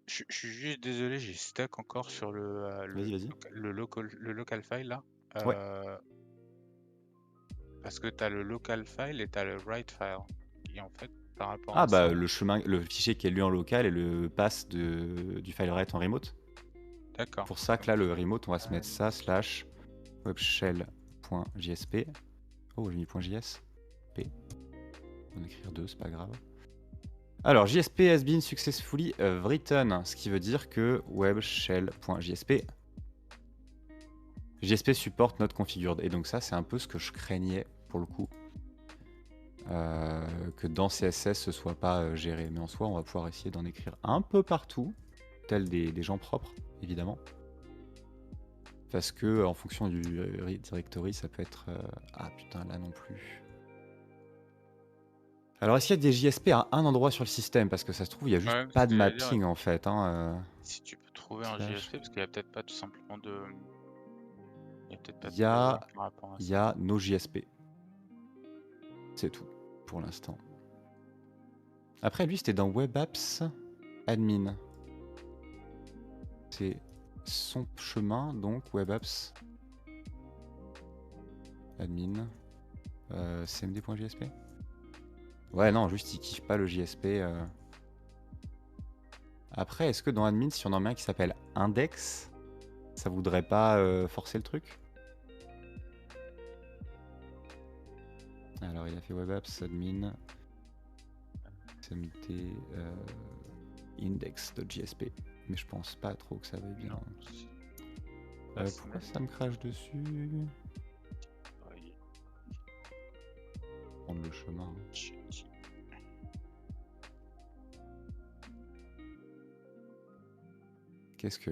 Je suis juste désolé, j'ai stuck encore sur Vas-y, vas-y. le local file là. Ouais. Parce que t'as le local file et t'as le write file. Et en fait, par rapport Ah à bah ça. le fichier qui est lu en local et le pass du file write en remote. D'accord. Pour ça que là le remote on va se mettre ça / webshell.jsp. Oh j'ai mis .js. P. On va en écrire 2, c'est pas grave. Alors, JSP has been successfully written, ce qui veut dire que webshell.jsp JSP support not configured. Et donc ça, c'est un peu ce que je craignais pour le coup. Que dans CSS, ce soit pas géré. Mais en soi, on va pouvoir essayer d'en écrire un peu partout, tels des gens propres, évidemment. Parce que en fonction du directory, ça peut être... Ah putain, là non plus. Alors, est-ce qu'il y a des JSP à un endroit sur le système? Parce que ça se trouve, il n'y a juste Ouais, pas c'est de ce que j'allais dire. mapping en fait. Si tu peux trouver un Slash. JSP, parce qu'il y a peut-être pas tout simplement de. Il y a peut-être pas de Il y a, besoin par rapport à il y ça. a nos JSP. C'est tout pour l'instant. Après, lui, c'était dans Web Apps Admin. C'est son chemin, donc Web Apps Admin. cmd.jsp. Ouais, non, juste il kiffe pas le JSP. Après, est-ce que dans Admin, si on en met un qui s'appelle Index, ça voudrait pas forcer le truc? Alors, il a fait Web Apps Admin. cmd index.jsp. Mais je pense pas trop que ça va bien. Pourquoi ça me crache dessus? Prendre le chemin. Qu'est-ce que...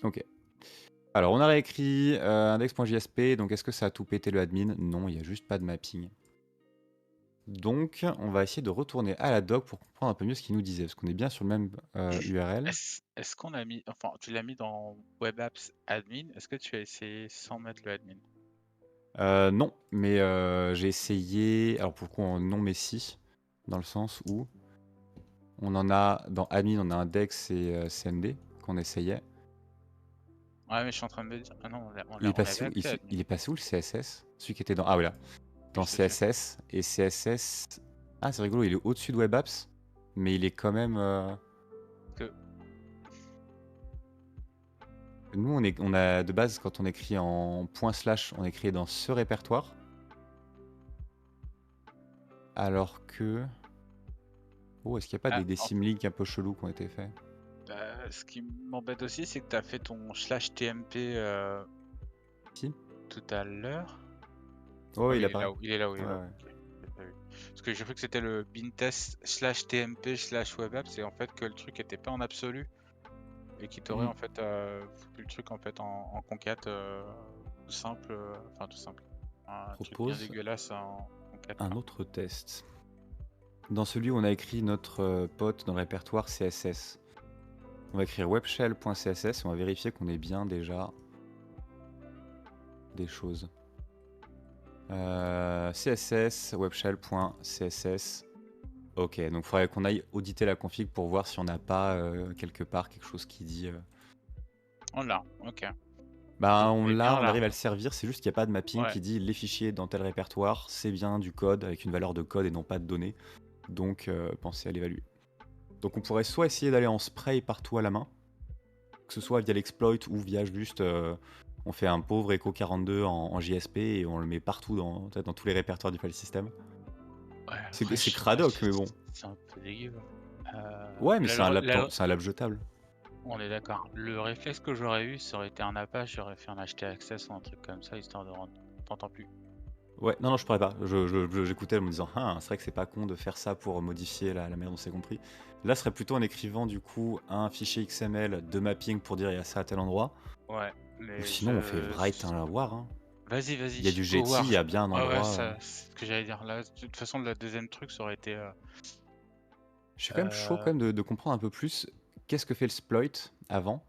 Ok. Alors, on a réécrit index.jsp, donc est-ce que ça a tout pété le admin? Non, il n'y a juste pas de mapping. Donc, on va essayer de retourner à la doc pour comprendre un peu mieux ce qu'il nous disait, parce qu'on est bien sur le même URL. Est-ce qu'on a mis... Enfin, tu l'as mis dans Web Apps Admin, est-ce que tu as essayé sans mettre le admin? Non, mais j'ai essayé... Alors, pourquoi en non mais si? Dans le sens où on en a... Dans admin, on a index et cmd qu'on essayait. Ouais, mais je suis en train de me dire... Ah non, Il est on passé avait où, accès à admin. il est passé où le CSS? Celui qui était dans... Ah, voilà. Dans CSS. Et CSS... Ah, c'est rigolo, il est au-dessus de Web Apps, mais il est quand même... Nous, on a de base, quand on écrit en // on écrit dans ce répertoire. Alors que... Oh, est-ce qu'il n'y a pas des sim-links un peu chelous qui ont été faits? Ce qui m'embête aussi, c'est que tu as fait ton /tmp Si. tout à l'heure. Oh, il est apparaît. là, il est là, il est là. Ouais. Okay. Parce que j'ai cru que c'était le bintest /tmp /webapps et en fait que le truc était pas en absolu et qui t'aurait en fait foutu le truc en fait en concat tout simple, enfin tout simple. Un truc bien dégueulasse en concat. Un autre test. Dans celui où on a écrit notre pote dans le répertoire CSS. On va écrire webshell.css et on va vérifier qu'on ait bien déjà des choses. CSS, webshell.css. Ok, donc il faudrait qu'on aille auditer la config pour voir si on n'a pas quelque part quelque chose qui dit... On l'a, ok. Bah Donc, on est l'a, bien on là. arrive à le servir, c'est juste qu'il n'y a pas de mapping qui dit les fichiers dans tel répertoire, c'est bien du code avec une valeur de code et non pas de données. Donc pensez à l'évaluer. Donc on pourrait soit essayer d'aller en spray partout à la main, que ce soit via l'exploit ou via juste on fait un pauvre Echo 42 en JSP et on le met partout peut-être dans tous les répertoires du file system. Ouais, C'est après, je c'est sais pas, cradoc, mais bon. c'est un peu dégueu. Ouais, mais Là, c'est un lab jetable. on est d'accord. Le réflexe que j'aurais eu, ça aurait été un Apache, j'aurais fait un HT Access ou un truc comme ça, histoire de rendre. T'entends plus. Ouais, non, je pourrais pas. J'écoutais en me disant, ah, c'est vrai que c'est pas con de faire ça pour modifier la manière dont c'est compris. Là, ce serait plutôt en écrivant du coup un fichier XML de mapping pour dire il y a ça à tel endroit. Ouais, Ou mais sinon, on fait write un war. Hein. Vas-y, Il y a du go Getty, war. il y a bien un Ouais, ouais, endroit. ça, c'est ce que j'allais dire. Là, de toute façon, le deuxième truc, ça aurait été. Je suis quand même chaud quand même de comprendre un peu plus qu'est-ce que fait le sploit avant.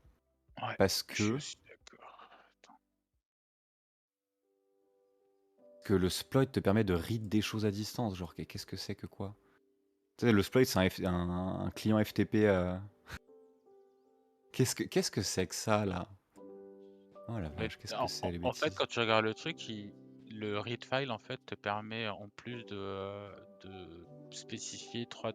Ouais, Parce je suis que, aussi d'accord. Attends. que le sploit te permet de read des choses à distance. Genre, qu'est-ce que c'est que quoi? Tu sais, le sploit, c'est un client FTP. Qu'est-ce que c'est que ça là? Oh la Mais vache, qu'est-ce que c'est les en fait, bêtises? quand tu regardes le truc, le read file en fait te permet en plus de spécifier trois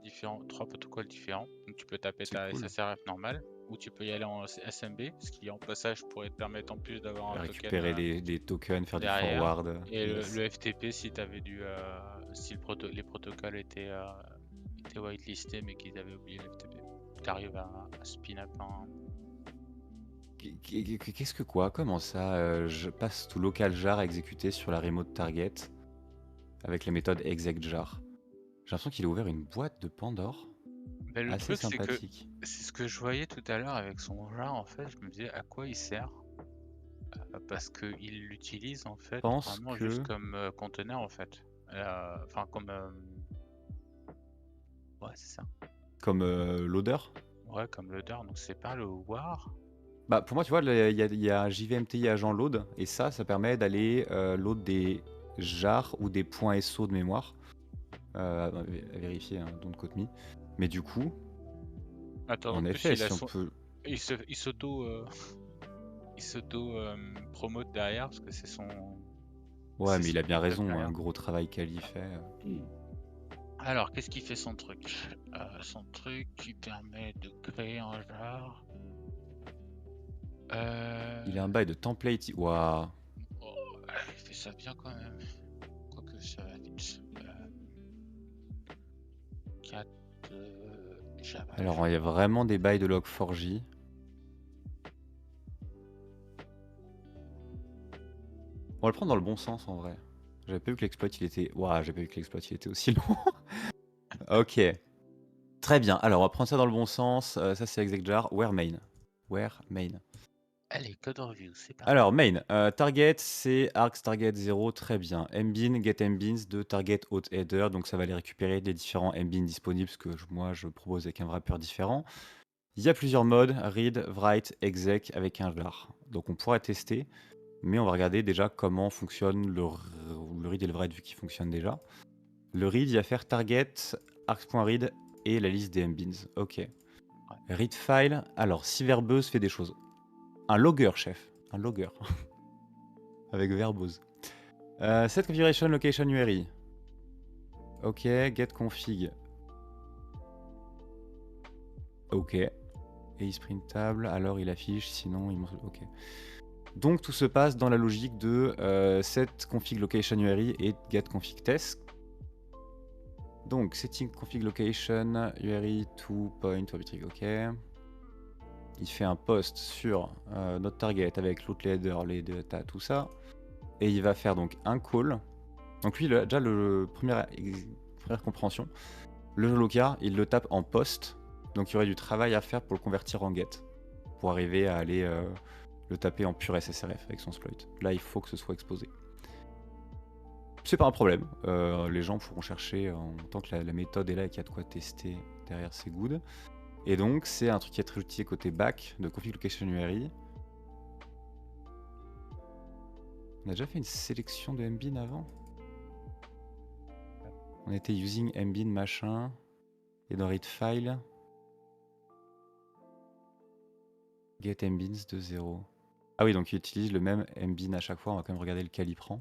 protocoles différents. Donc tu peux taper C'est ta cool. SSRF normale ou tu peux y aller en SMB, ce qui en passage pourrait te permettre en plus d'avoir un token Récupérer les tokens, faire du derrière. forward. Et Yes. le FTP si t'avais si les protocoles étaient whitelistés mais qu'ils avaient oublié le FTP. Tu arrives à spin up un. Qu'est-ce que quoi? Comment ça? Je passe tout local jar à exécuter sur la remote target avec la méthode execjar. J'ai l'impression qu'il a ouvert une boîte de Pandore Mais le assez truc, c'est que sympathique. c'est ce que je voyais tout à l'heure avec son jar, en fait, je me disais à quoi il sert, parce qu'il l'utilise en Je fait pense vraiment juste que comme conteneur en fait. Enfin comme ouais c'est ça. comme loader. Ouais comme loader, donc c'est pas le war. Bah pour moi tu vois il y a JVMTI agent load et ça permet d'aller load des jars ou des points SO de mémoire. À vérifier, hein, don't quote me. Mais du coup, Attends, en en plus effet, il a si on son. peut... Il s'auto il s'auto promote derrière parce que Ouais, c'est mais son il a bien contact raison, un derrière. gros travail qu'Ali fait. Alors qu'est-ce qui fait son truc? Son truc qui permet de créer un jar. Il a un bail de template. Waouh. Oh, il fait ça bien quand même. Quoique ça va vite. 4 Java. Alors, il y a vraiment des bails de log4j. On va le prendre dans le bon sens en vrai. J'avais pas vu que l'exploit il était. Waouh, j'avais pas vu que l'exploit il était aussi long. Ok. Très bien. Alors, on va prendre ça dans le bon sens. Ça, c'est execjar. Where main? Where main? Allez, code review, c'est parti. Alors, main, target, c'est args target 0, très bien. Mbin, get mbins de target auth header, donc ça va aller récupérer les différents mbins disponibles, parce que moi je propose avec un wrapper différent. Il y a plusieurs modes, read, write, exec avec un jar. Donc on pourra tester, mais on va regarder déjà comment fonctionne le read et le write vu qu'ils fonctionnent déjà. Le read, il va faire target, args.read et la liste des mbins. Ok. Read file, alors si verbeuse fait des choses. Un logger, chef. Un logger. Avec verbose. Set configuration location URI. Ok, get config. Ok. Et il sprintable, alors il affiche, sinon il montre. Ok. Donc tout se passe dans la logique de set config location URI et get config test. Donc setting config location URI to point arbitrary. Ok. Il fait un post sur notre target avec l'outleader, les data, tout ça. Et il va faire donc un call. Donc lui, déjà, première compréhension, le local, il le tape en post. Donc il y aurait du travail à faire pour le convertir en get. Pour arriver à aller le taper en pur SSRF avec son exploit. Là, il faut que ce soit exposé. C'est pas un problème. Les gens pourront chercher en tant que la méthode est là et qu'il y a de quoi tester derrière, c'est good. Et donc, c'est un truc qui est très utile côté back de config location URI. On a déjà fait une sélection de mbin avant. On était using mbin machin. Et dans read file, get mbins de 0. Ah oui, donc il utilise le même mbin à chaque fois. On va quand même regarder lequel il prend.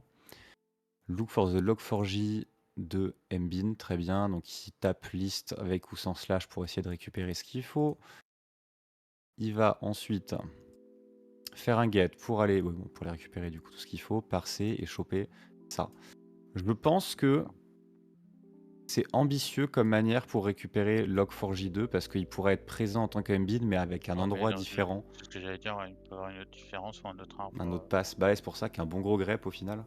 Look for the log4j de mbin, très bien. Donc il tape list avec ou sans slash pour essayer de récupérer ce qu'il faut. Il va ensuite faire un get pour aller, pour aller récupérer du coup tout ce qu'il faut, parser et choper ça. Je pense que c'est ambitieux comme manière pour récupérer log4j2 parce qu'il pourrait être présent en tant que mbin mais avec un Ouais, mais endroit non, différent, c'est ce que j'allais dire, ouais, il peut y avoir une autre différence ou un autre un autre arbre. pass. Bah, c'est pour ça qu'un bon gros grep au final.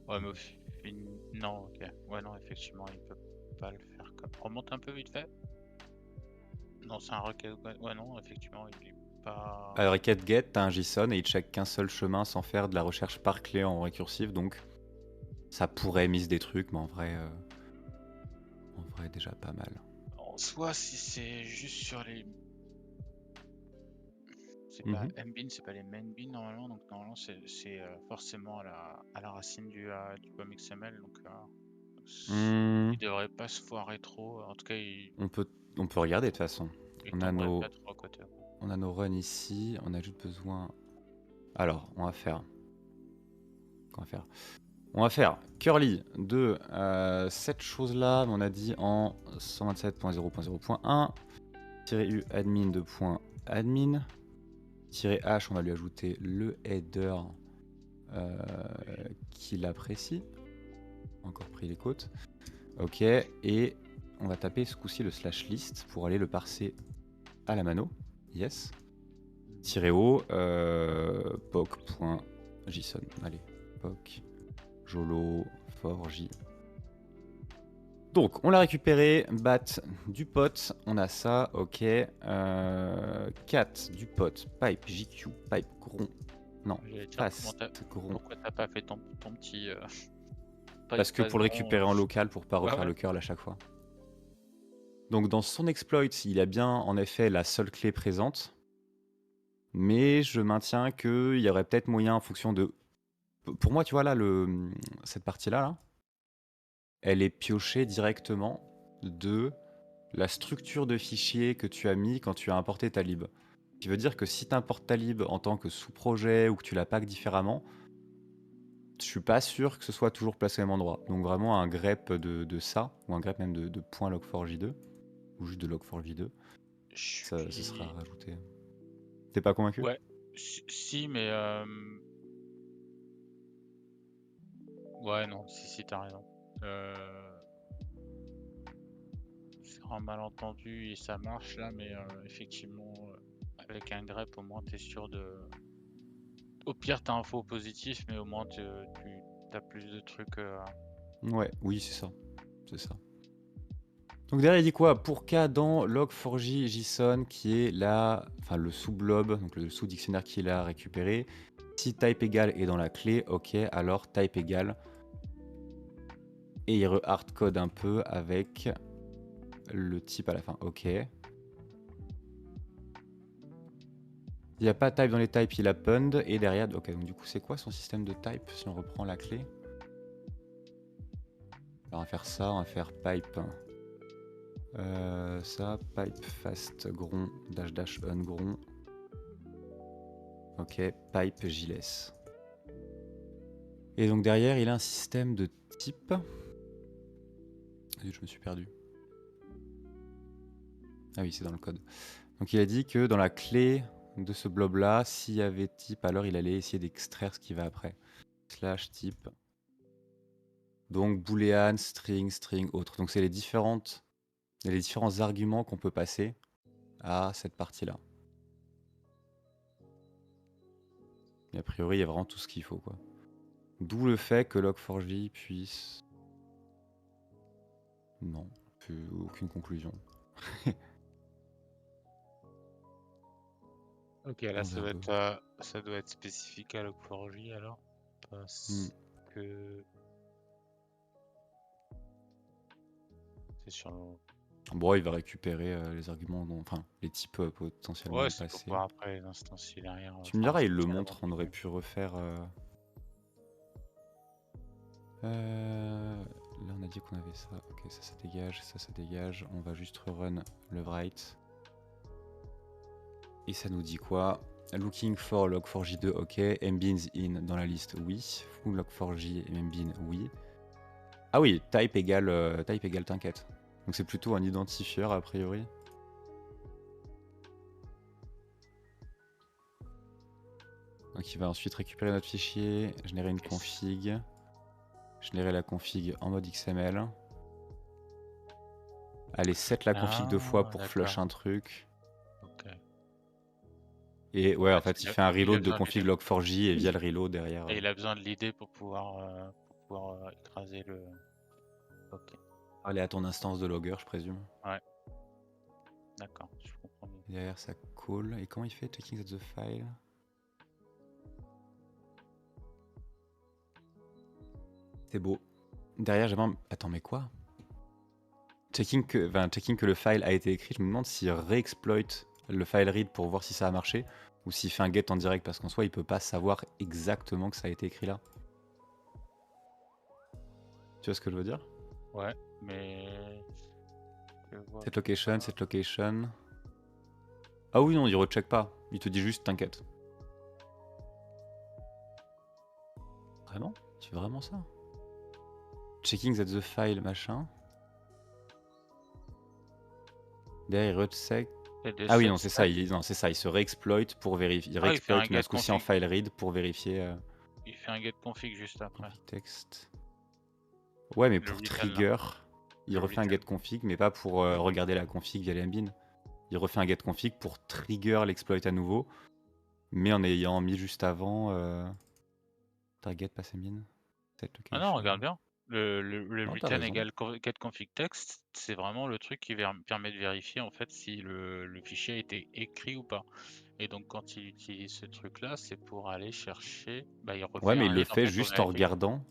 Ouais, mais non, ok. Ouais, non, effectivement, il peut pas le faire comme. Remonte un peu vite fait. Non, c'est un requête. Ouais, non, effectivement, il est pas. Requête get, t'as un JSON et il check qu'un seul chemin sans faire de la recherche par clé en récursif, donc ça pourrait miss des trucs, mais en vrai déjà pas mal. En soi, si c'est juste sur les. C'est pas Mhm. mbin, c'est pas les main bin normalement, donc normalement c'est forcément à la racine du POM XML, donc Hmm, il devrait pas se foirer trop. En tout cas, on peut regarder de toute façon. il On a tomberait nos, pas trop à côté. on a nos runs ici, on a juste besoin. Alors, on va faire. Qu'on va faire On va faire curly de cette chose-là, on a dit en 127.0.0.1, -u admin de .admin, -h, on va lui ajouter le header qu'il apprécie. Encore pris les côtes. Ok, et on va taper ce coup-ci le slash list pour aller le parser à la mano. Yes. -o, poc.json. Allez, poc, jolo, forj. Donc, on l'a récupéré, bat du pot, on a ça, ok. Cat du pot, pipe JQ, pipe gron. Non, J'allais dire, fast gron. pourquoi t'as pas fait ton petit Parce pipe que pour le rond, récupérer en local, pour pas Ouais, refaire ouais. le curl à chaque fois. Donc, dans son exploit, il a bien en effet la seule clé présente. Mais je maintiens qu'il y aurait peut-être moyen en fonction de. Pour moi, tu vois là, cette partie-là, là, elle est piochée directement de la structure de fichier que tu as mis quand tu as importé ta lib. Ce qui veut dire que si tu importes ta lib en tant que sous-projet ou que tu la packs différemment, je suis pas sûr que ce soit toujours placé au même endroit. Donc vraiment un grep de ça, ou un grep même de .log4j2, ou juste de log4j2, Je ça sera suis. rajouté. T'es pas convaincu? Ouais, si, mais. Ouais, non, si, t'as raison. C'est un malentendu et ça marche là, mais effectivement, avec un grep, au moins t'es sûr de. Au pire, t'as un faux positif, mais au moins tu as plus de trucs. Ouais, oui, c'est ça. C'est ça. Donc derrière, il dit quoi? Pour K dans log4j JSON, qui est le sous-blob, donc le sous-dictionnaire qu'il a récupéré. Si type égal est dans la clé, ok, alors type égal. Et il re-hardcode un peu avec le type à la fin, ok. Il n'y a pas type dans les types, il append. Et derrière, ok, donc du coup, c'est quoi son système de type si on reprend la clé? Alors on va faire ça, on va faire pipe. Ça, pipe fast gron dash ungron. Ok, pipe JLS. Et donc derrière, il a un système de type. Je me suis perdu. Ah oui, c'est dans le code. Donc il a dit que dans la clé de ce blob-là, s'il y avait type, alors il allait essayer d'extraire ce qui va après. Slash type. Donc boolean, string, string, autre. Donc c'est les différents arguments qu'on peut passer à cette partie-là. Et a priori, il y a vraiment tout ce qu'il faut, quoi. D'où le fait que log4j puisse... Non, aucune conclusion. Ok, là Un verbe. ça doit être spécifique à Log4j alors. Hmm. Parce que c'est sur le. Bon, il va récupérer les arguments, enfin les types potentiellement Ouais, c'est pour passés. voir après les instances derrière. Tu me Enfin, diras, il le instances montre, on aurait avant. pu refaire. Là, on a dit qu'on avait ça. Ok, ça dégage, ça dégage. On va juste rerun le write. Et ça nous dit quoi? Looking for log4j2, ok. Mbins in dans la liste, oui. Full log4j et mbin, oui. Ah oui, type égale t'inquiète. Donc c'est plutôt un identifieur a priori. Donc il va ensuite récupérer notre fichier, générer une config, générer la config en mode XML. Allez, set la config 2 fois pour flush D'accord. un truc. Ok. Et ouais, en Ah, fait, il fait un il a reload de besoin de config l'idée. log4j et via le reload derrière. Et il a besoin de l'idée pour pouvoir écraser le. Ok. Aller à ton instance de logger, je présume. Ouais. D'accord, je comprends mieux. Et derrière, ça call. Et comment il fait checking that the file? C'est beau. Derrière, j'ai même. Attends, mais quoi? Checking que le file a été écrit, je me demande s'il réexploite le file read pour voir si ça a marché ou s'il fait un get en direct parce qu'en soi, il peut pas savoir exactement que ça a été écrit là. Tu vois ce que je veux dire? Ouais, mais. Je vois Cette location, pas. cette location. Ah oui, non, il recheck pas. Il te dit juste t'inquiète. Vraiment? Tu veux vraiment ça? Checking that the file, machin. Derrière, il recheck. Ah oui, non, c'est ça. Non, c'est ça. Il se réexploite pour vérifier. Il Ah, il fait un réexploite, mais à get ce coup-ci en config. file read pour vérifier. Il fait un get config juste après. Config text. Ouais, mais Le pour return là. trigger, il Le refait un return. get config, mais pas pour regarder la config via l'embin. Il refait un get config pour trigger l'exploit à nouveau, mais en ayant mis juste avant target pass embin. Ah non, regarde bien. Le Non, t'as return raison. égale get config text, c'est vraiment le truc qui permet de vérifier en fait si le fichier a été écrit ou pas. Et donc quand il utilise ce truc là, c'est pour aller chercher. Bah il Ouais, refait mais un il le read en fait fait au juste en vérifier. regardant.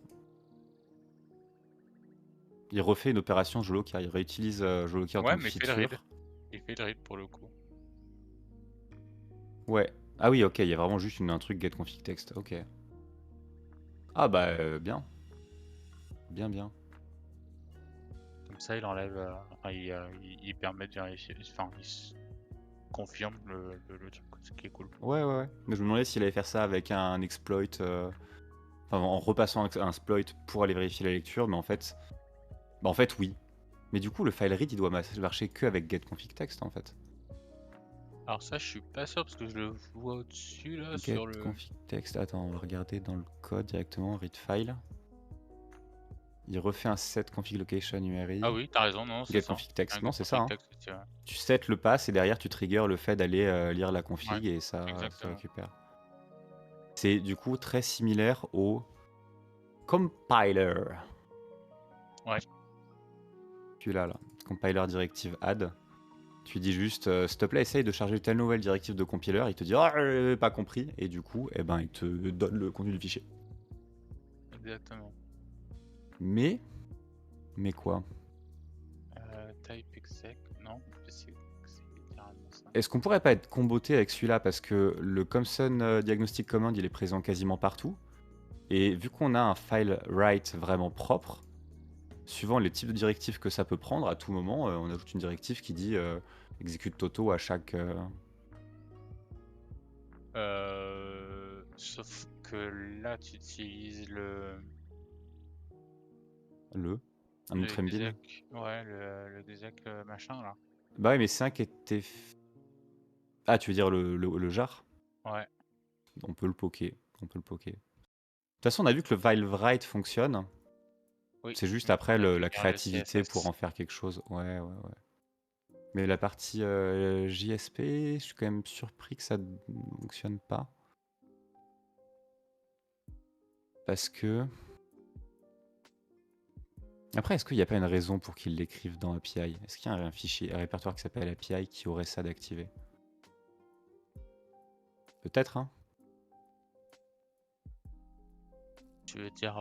Il refait une opération Jolokia. Il réutilise Jolokia en Ouais, tant que mais il fait le read. feature. Il fait le read pour le coup. Ouais. Ah oui, ok, il y a vraiment juste un truc get config text. Ok. Ah bah, bien. Bien, bien. Comme ça, il enlève. Enfin, il permet de vérifier. Enfin, confirme le truc, ce qui est cool. Ouais, ouais, ouais. Mais je me demandais s'il allait faire ça avec un exploit. Enfin, en repassant un exploit pour aller vérifier la lecture, mais en fait. Bah, en fait, oui. Mais du coup, le file read, il doit marcher que avec get config text, en fait. Alors ça, je suis pas sûr parce que je le vois au-dessus là Get sur le. config text. Attends, on va regarder dans le code directement. Read file. Il refait un set config location URI. Ah oui, t'as raison, non, c'est Get ça. config Un text. get Non, c'est ça. config Hein. text, tu vois. Tu set le pass et derrière, tu triggers le fait d'aller lire la Ouais, config et ça exactement. récupère. C'est du coup très similaire au compiler. Ouais. Celui-là, là. Compiler directive add. Tu dis juste, s'il te plaît, essaye de charger telle nouvelle directive de compiler. Il te dit, ah, pas compris. Et du coup, eh ben, il te donne le contenu du fichier. Exactement. Mais quoi? Type exec, non, c'est littéralement ça. Est-ce qu'on pourrait pas être comboté avec celui-là parce que le Thomson Diagnostic Command, il est présent quasiment partout. Et vu qu'on a un file write vraiment propre, suivant les types de directives que ça peut prendre, à tout moment, on ajoute une directive qui dit exécute Toto à chaque. Sauf que là, tu utilises Un autre mbin. exec, ouais, le exec machin là. Bah ouais, mais 5 était. Ah, tu veux dire le jar? Ouais. On peut le poker. On peut le poker. De toute façon, on a vu que le file write fonctionne. Oui, C'est juste mais après faut la récupérer le créativité pour CSS. en faire quelque chose. Ouais, ouais, ouais. Mais la partie JSP, je suis quand même surpris que ça ne fonctionne pas. Parce que. Après, est-ce qu'il n'y a pas une raison pour qu'ils l'écrivent dans API? Est-ce qu'il y a un fichier, un répertoire qui s'appelle API qui aurait ça d'activé? Peut-être, hein? Tu veux dire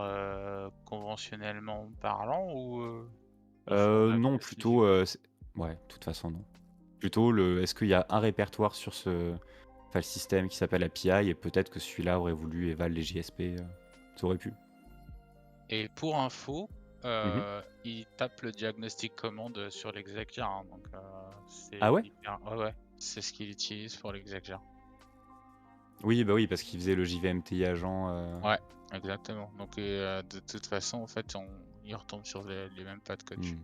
conventionnellement parlant ou il faut un avis Non, spécifique? plutôt. Ouais, de toute façon, non. Plutôt, est-ce qu'il y a un répertoire sur ce file system qui s'appelle API et peut-être que celui-là aurait voulu éval les JSP? Ça aurait pu. Et pour info, Mhm. il tape le diagnostic command sur l'exec-jar, hein, donc Ah c'est ouais? hyper. Ouais, ouais, c'est ce qu'il utilise pour l'exec-jar. Oui, bah oui, parce qu'il faisait le JVMTI agent. Ouais, exactement. Donc de toute façon, en fait, il retombe sur les mêmes pattes que tu. Hmm.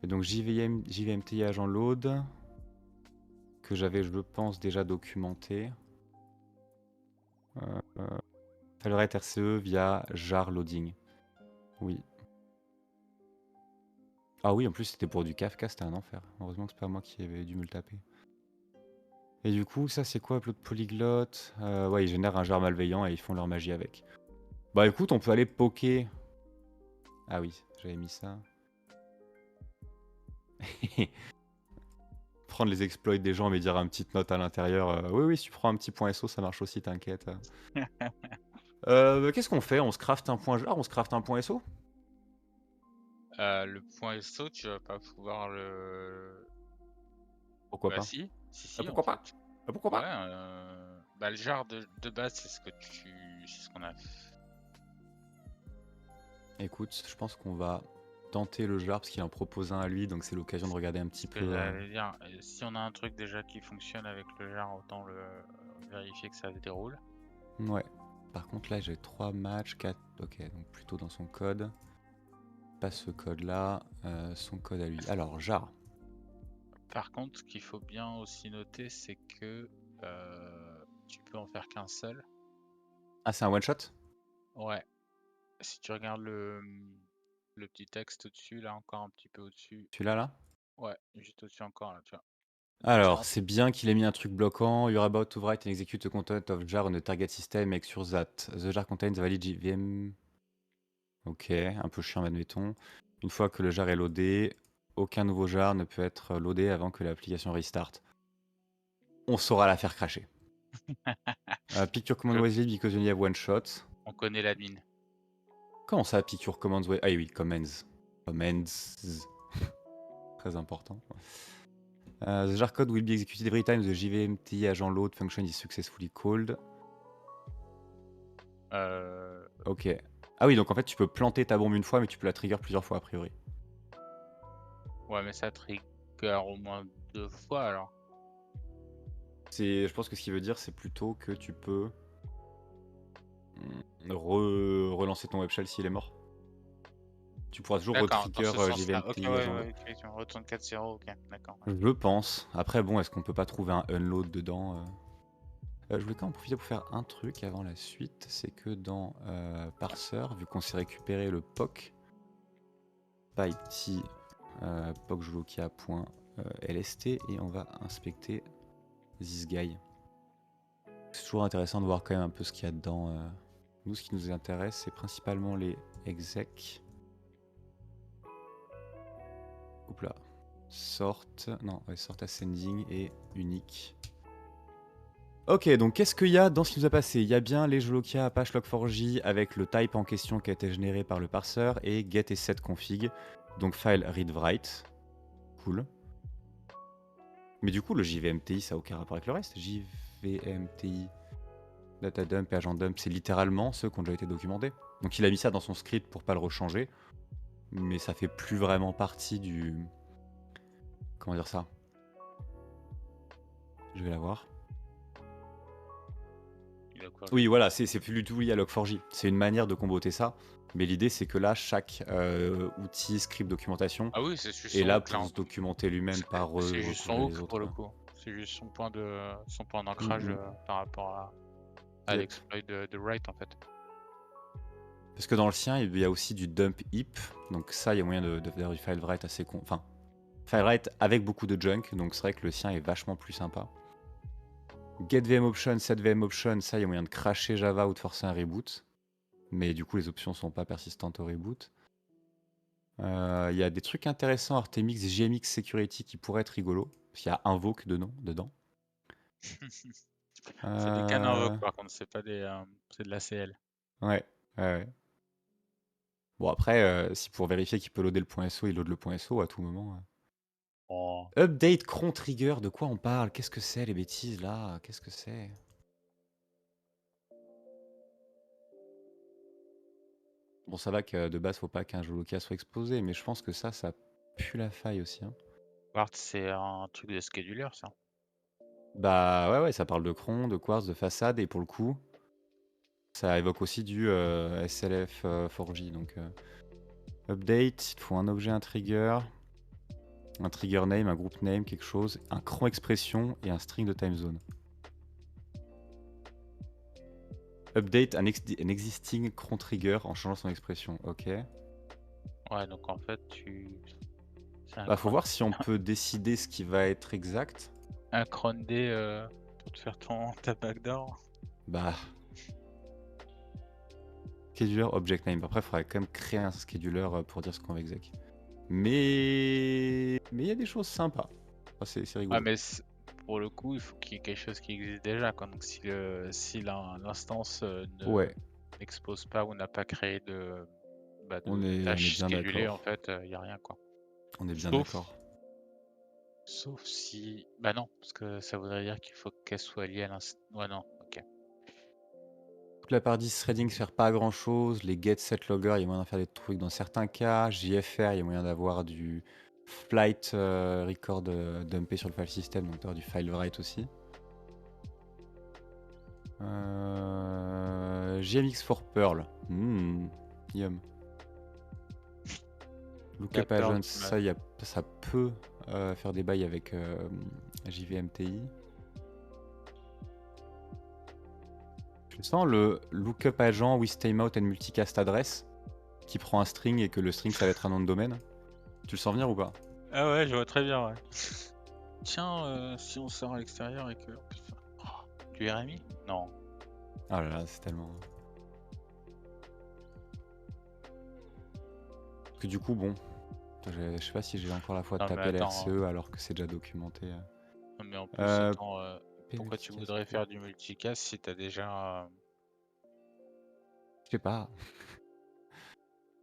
Et donc JVMTI agent load, que j'avais, je pense, déjà documenté. Failrate RCE via jar loading. Oui. Ah oui, en plus c'était pour du Kafka, c'était un enfer. Heureusement que c'est pas moi qui avais dû me le taper. Et du coup, ça c'est quoi, upload polyglotte? Ouais, ils génèrent un jar malveillant et ils font leur magie avec. Bah écoute, on peut aller poker. Ah oui, j'avais mis ça. Prendre les exploits des gens mais dire une petite note à l'intérieur. Oui, oui, si tu prends un petit point SO, ça marche aussi, t'inquiète. Qu'est-ce qu'on fait? On se craft un point jar, on se craft un point SO? Le point SO, tu vas pas pouvoir le. Pourquoi Bah pas? si, si en Pourquoi pas? fait. Pourquoi Ouais, pas? bah le jar de base, c'est ce qu'on a. Écoute, je pense qu'on va tenter le jar parce qu'il en propose un à lui, donc c'est l'occasion de regarder un petit Ce que peu. j'allais dire, si on a un truc déjà qui fonctionne avec le jar, autant le vérifier que ça se déroule. Ouais. Par contre, là, j'ai 3 matchs, 4. Ok, donc plutôt dans son code. Pas ce code-là, son code à lui. Alors, jar. Par contre, ce qu'il faut bien aussi noter, c'est que tu peux en faire qu'un seul. Ah, c'est un one-shot? Ouais. Si tu regardes le petit texte au-dessus, là, encore un petit peu au-dessus. Celui-là, là? Ouais, juste au-dessus encore, là, tu vois. Alors, Ça, c'est bien qu'il ait mis un truc bloquant. You're about to write and execute the content of jar on the target system. Make sure that the jar contains valid JVM. Ok, un peu chiant, admettons. Une fois que le jar est loadé, aucun nouveau jar ne peut être loadé avant que l'application restart. On saura la faire cracher. Pick your command je- wisely because you only have one shot. on connaît l'admin. Comment ça, pick your commands wisely? Ah oui, commands. Commands. Très important. The jar code will be executed every time the JVMT agent load function is successfully called. Ok. Ah oui, donc en fait, tu peux planter ta bombe une fois, mais tu peux la trigger plusieurs fois a priori. Ouais, mais ça trigger au moins 2 fois alors. Je pense que ce qu'il veut dire, c'est plutôt que tu peux relancer ton web shell s'il est mort. Tu pourras toujours D'accord, dans retrigger ce sens-là. Ok, JVMT ouais, agent load. ouais, ok, tu me retournes 4-0, ok, d'accord. Je pense. Après, bon, est-ce qu'on peut pas trouver un unload dedans Je voulais quand même profiter pour faire un truc avant la suite. C'est que dans parser, vu qu'on s'est récupéré le POC, pyt pocjolokia.lst et on va inspecter this guy. C'est toujours intéressant de voir quand même un peu ce qu'il y a dedans. Nous, ce qui nous intéresse, c'est principalement les execs. Oups là. Sort, non, ouais, sort ascending et unique. Ok, donc qu'est-ce qu'il y a dans ce qui nous a passé? Il y a bien les Jolokia Apache Log4j avec le type en question qui a été généré par le parseur et get et set config. Donc file read write. Cool. Mais du coup, le JVMTI, ça n'a aucun rapport avec le reste. JVMTI, data dump et agent dump, c'est littéralement ceux qui ont déjà été documentés. Donc il a mis ça dans son script pour pas le rechanger. Mais ça fait plus vraiment partie du. Comment dire ça? Je vais la voir. Il a quoi, lui? Oui, voilà, c'est plus du tout lié à Log4j. C'est une manière de comboter ça. Mais l'idée, c'est que là, chaque outil, script, documentation Ah oui, c'est juste est son là hook pour là. se documenter lui-même, pas C'est juste son recouvrer les hook pour autres. le coup. C'est juste son point Mm, d'ancrage mm. par rapport à Yep. l'exploit de Wright en fait. Parce que dans le sien, il y a aussi du dump heap. Donc ça, il y a moyen de faire du file write assez con. Enfin, file write avec beaucoup de junk. Donc c'est vrai que le sien est vachement plus sympa. Get VM option, set VM option, ça, il y a moyen de cracher Java ou de forcer un reboot. Mais du coup, les options sont pas persistantes au reboot. Il y a des trucs intéressants, Artemix, GMX Security qui pourraient être rigolos. Parce qu'il y a Invoke dedans. C'est des cannes invoke Euh, par contre, c'est pas c'est de la CL. Ouais, ouais, ouais. Bon, après, si pour vérifier qu'il peut loader le point .so, il load le point .so à tout moment. Oh. Update cron trigger, de quoi on parle? Qu'est-ce que c'est les bêtises là? Qu'est-ce que c'est? Bon, ça va que de base, faut pas qu'un Jolokia soit exposé, mais je pense que ça pue la faille aussi. Hein. Wart, c'est un truc de scheduler ça. Bah ouais, ça parle de cron, de quartz, de façade, et pour le coup, ça évoque aussi du SLF 4J. Donc, Update, il te faut un objet, un trigger name, un group name, quelque chose, un cran expression et un string de time zone. Update an existing cron trigger en changeant son expression. Ok. Ouais, donc en fait, c'est Bah, faut voir si on peut décider ce qui va être exact. un cron D pour te faire ta backdoor. Bah. Scheduler, object name. Après, il faudrait quand même créer un scheduler pour dire ce qu'on va exec. Mais il y a des choses sympas. Ah, c'est Ouais, rigolo. mais pour le coup, il faut qu'il y ait quelque chose qui existe déjà, quoi. Donc si l'instance Ouais, n'expose pas ou n'a pas créé on de est tâches bien schedulées, en d'accord. fait, il n'y a rien, quoi. On est bien Sauf, d'accord. sauf si... Bah non, parce que ça voudrait dire qu'il faut qu'elle soit liée à l'instance... Ouais, non, ok. Toute la partie threading sert pas à grand chose. Les get set logger, il y a moyen de faire des trucs dans certains cas. JFR, il y a moyen d'avoir du flight record dumpé sur le file system, donc d'avoir du file write aussi. GMX for Perl. Yum. Lookup Perl, agents, ça peut faire des bails avec JVMTI. Je sens le lookup agent with timeout and multicast address qui prend un string et que le string ça va être un nom de domaine. Tu le sens venir ou pas? Ah ouais, je vois très bien, ouais. Tiens, si on sort à l'extérieur et que... du RMI? Non. Ah là là, c'est tellement... Parce que du coup, bon, je sais pas si j'ai encore la foi de Non mais taper la attends, RCE alors que c'est déjà documenté. non, mais en plus, attends, PV pourquoi tu efficace, voudrais quoi. faire du multicast si t'as déjà... Je sais pas.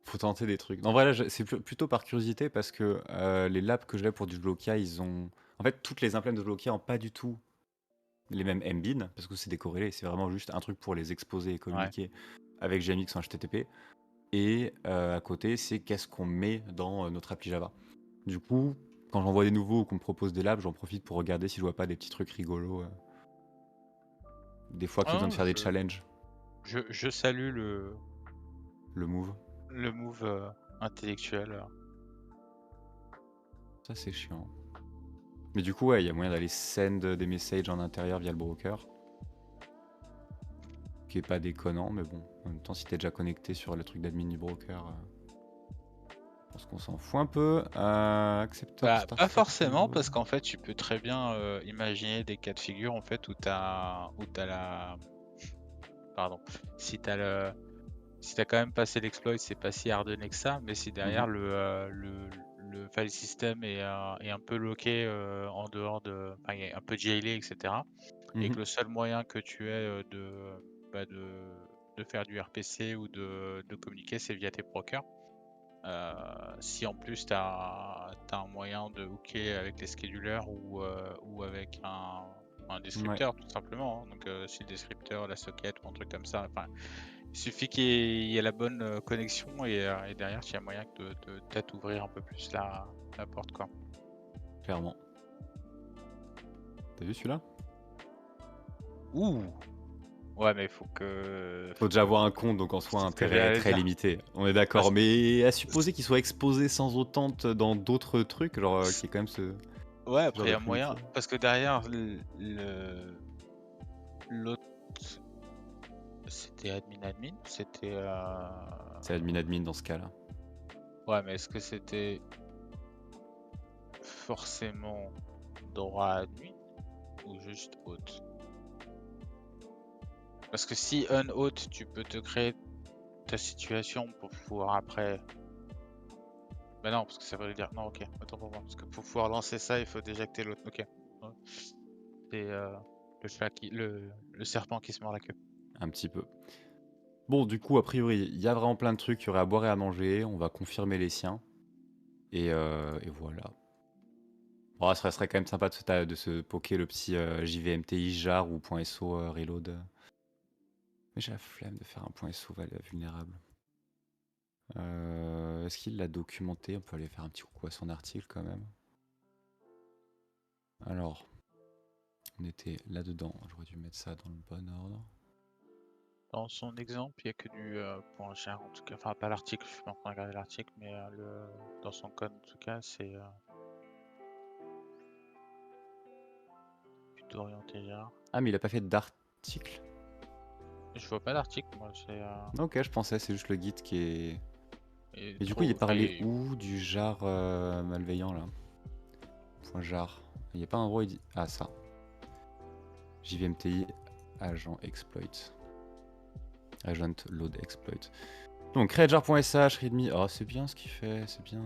Faut tenter des trucs. En vrai, là, c'est plutôt par curiosité parce que les labs que j'ai pour du Jolokia, ils ont. En fait, toutes les implants de Jolokia ont pas du tout les mêmes mbin parce que c'est décorrélé. C'est vraiment juste un truc pour les exposer et Ouais. communiquer avec GMX en HTTP. Et à côté, c'est qu'est-ce qu'on met dans notre appli Java. Du coup, quand j'en vois des nouveaux ou qu'on me propose des labs, j'en profite pour regarder si je vois pas des petits trucs rigolos. Des fois, qui ont Ah besoin de non, faire des challenges. je salue Le move. le move intellectuel. Ça, c'est chiant. Mais du coup, ouais, il y a moyen d'aller send des messages en intérieur via le broker. Qui est pas déconnant, mais bon, en même temps, si t'es déjà connecté sur le truc d'admin du broker, je pense qu'on s'en fout un peu. Acceptor Bah, start pas forcément, CPU. parce qu'en fait, tu peux très bien imaginer des cas de figure en fait où t'as la... Pardon. Si t'as le... Si t'as quand même passé l'exploit, c'est pas si hardené que ça, mais si derrière Mhm. le file system est un peu loqué en dehors de... Enfin, il est un peu jailé, etc. Et que Mhm. le seul moyen que tu aies bah, de faire du RPC ou de communiquer, c'est via tes brokers. Si en plus tu as un moyen de hooker avec les schedulers ou avec un Ouais, descripteur tout simplement, hein. Donc si le descripteur, la socket ou un truc comme ça, enfin, il suffit qu'il y ait la bonne connexion et derrière tu as moyen de peut-être ouvrir un peu plus la porte, quoi. clairement. T'as vu celui-là? Ouh! Ouais, mais Faut déjà avoir un compte, donc en soi, c'est ce que intérêt j'allais très dire. limité. On est d'accord, Parce- mais à supposer qu'il soit exposé sans autant dans d'autres trucs, genre qu'il y ait quand même Ouais, ce genre après il y a moyen, d'après-midi. parce que derrière l'autre, c'était admin, c'était C'est admin dans ce cas-là. ouais, mais est-ce que c'était forcément droit admin ou juste hôte? Parce que si un hôte, tu peux te créer ta situation pour pouvoir après. Mais non, parce que ça veut dire non, ok, attends pour voir, parce que pour pouvoir lancer ça, il faut déjà que t'aies l'autre. Ok. Ouais. C'est le chat le serpent qui se mord la queue. Un petit peu. Bon, du coup, a priori, il y a vraiment plein de trucs, il y aurait à boire et à manger, on va confirmer les siens. Et voilà. Bon, ça serait quand même sympa de se poker le petit JVMTI jar ou .so reload. Mais j'ai la flemme de faire un .so vulnérable. Est-ce qu'il l'a documenté? On peut aller faire un petit coucou à son article quand même. Alors, on était là-dedans. J'aurais dû mettre ça dans le bon ordre. Dans son exemple, il y a que du point jar en tout cas. Enfin, pas l'article, je suis pas en train de regarder l'article, mais dans son code en tout cas, c'est plutôt orienté jar. Ah, mais il a pas fait d'article. Je vois pas d'article, moi, Ok, je pensais, c'est juste le guide qui est. et Et du coup, il est trop. parlé où du jar malveillant là? Point jar. Il n'y a pas un endroit où il dit. Ah, ça. JVMTI, agent exploit. Agent load exploit. Donc, createjar.sh, readme. Oh, c'est bien ce qu'il fait, c'est bien.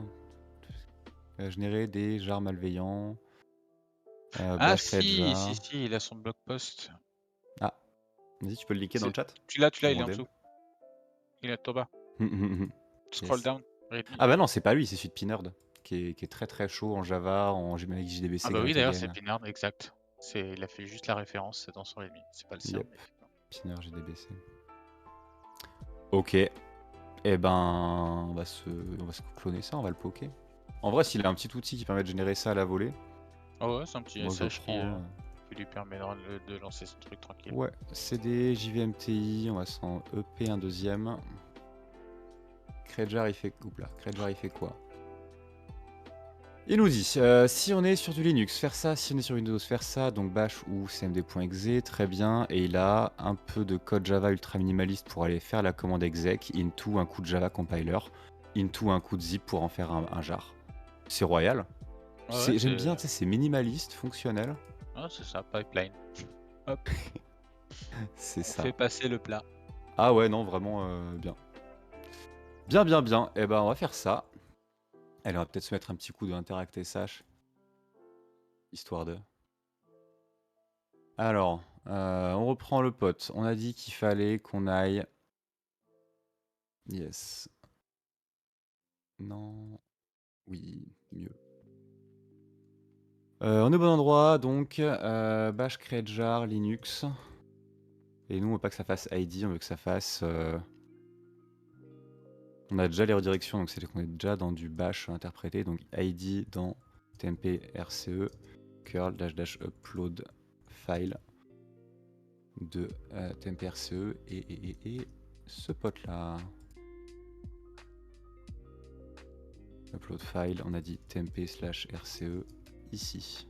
Générer des jars malveillants. Ah Bash si, createjar. il a son blog post. Ah, vas-y, tu peux le liker dans le chat? Tu l'as, il est en Modem. dessous. Il est tout bas. Scroll Yes. down, readme. Ah bah non, c'est pas lui, c'est celui de Pinerd, qui est très très chaud en Java, avec JDBC, Ah bah oui, Great d'ailleurs, c'est Again. Pinard, exact. Il a fait juste la référence, c'est dans son readme. C'est pas le sien, Yep, mais effectivement. Pinerd JDBC. Ok, et ben on va se cloner ça, on va le poker. En vrai, s'il a un petit outil qui permet de générer ça à la volée, Ah ouais, c'est un petit moi je le SH prends. Hein. qui lui permet de lancer son truc tranquille. Ouais, CD, JVMTI, on va s'en EP un deuxième. Createjar il fait. Oups là, Createjar il fait quoi? Il nous dit, si on est sur du Linux, faire ça, si on est sur Windows, faire ça, donc bash ou cmd.exe, très bien, et il a un peu de code Java ultra minimaliste pour aller faire la commande exec, into un coup de Java compiler, into un coup de zip pour en faire un jar. C'est royal. Ah ouais, J'aime bien, tu sais, c'est minimaliste, fonctionnel. Ah, c'est ça, pipeline. Hop, C'est on ça. fait passer le plat. Ah ouais, non, vraiment bien. Bien, bien, bien. Eh ben, on va faire ça. Allez, on va peut-être se mettre un petit coup de Interact SH, histoire de... Alors, on reprend le pote. On a dit qu'il fallait qu'on aille... Yes. Non. Oui, mieux. On est au bon endroit, donc bash create jar Linux. Et nous, on veut pas que ça fasse ID, on veut que ça fasse... On a déjà les redirections, donc c'est qu'on est déjà dans du bash interprété. Donc ID dans tmp rce curl -- upload file de tmp rce et ce pote là. Upload file, on a dit tmp/rce ici.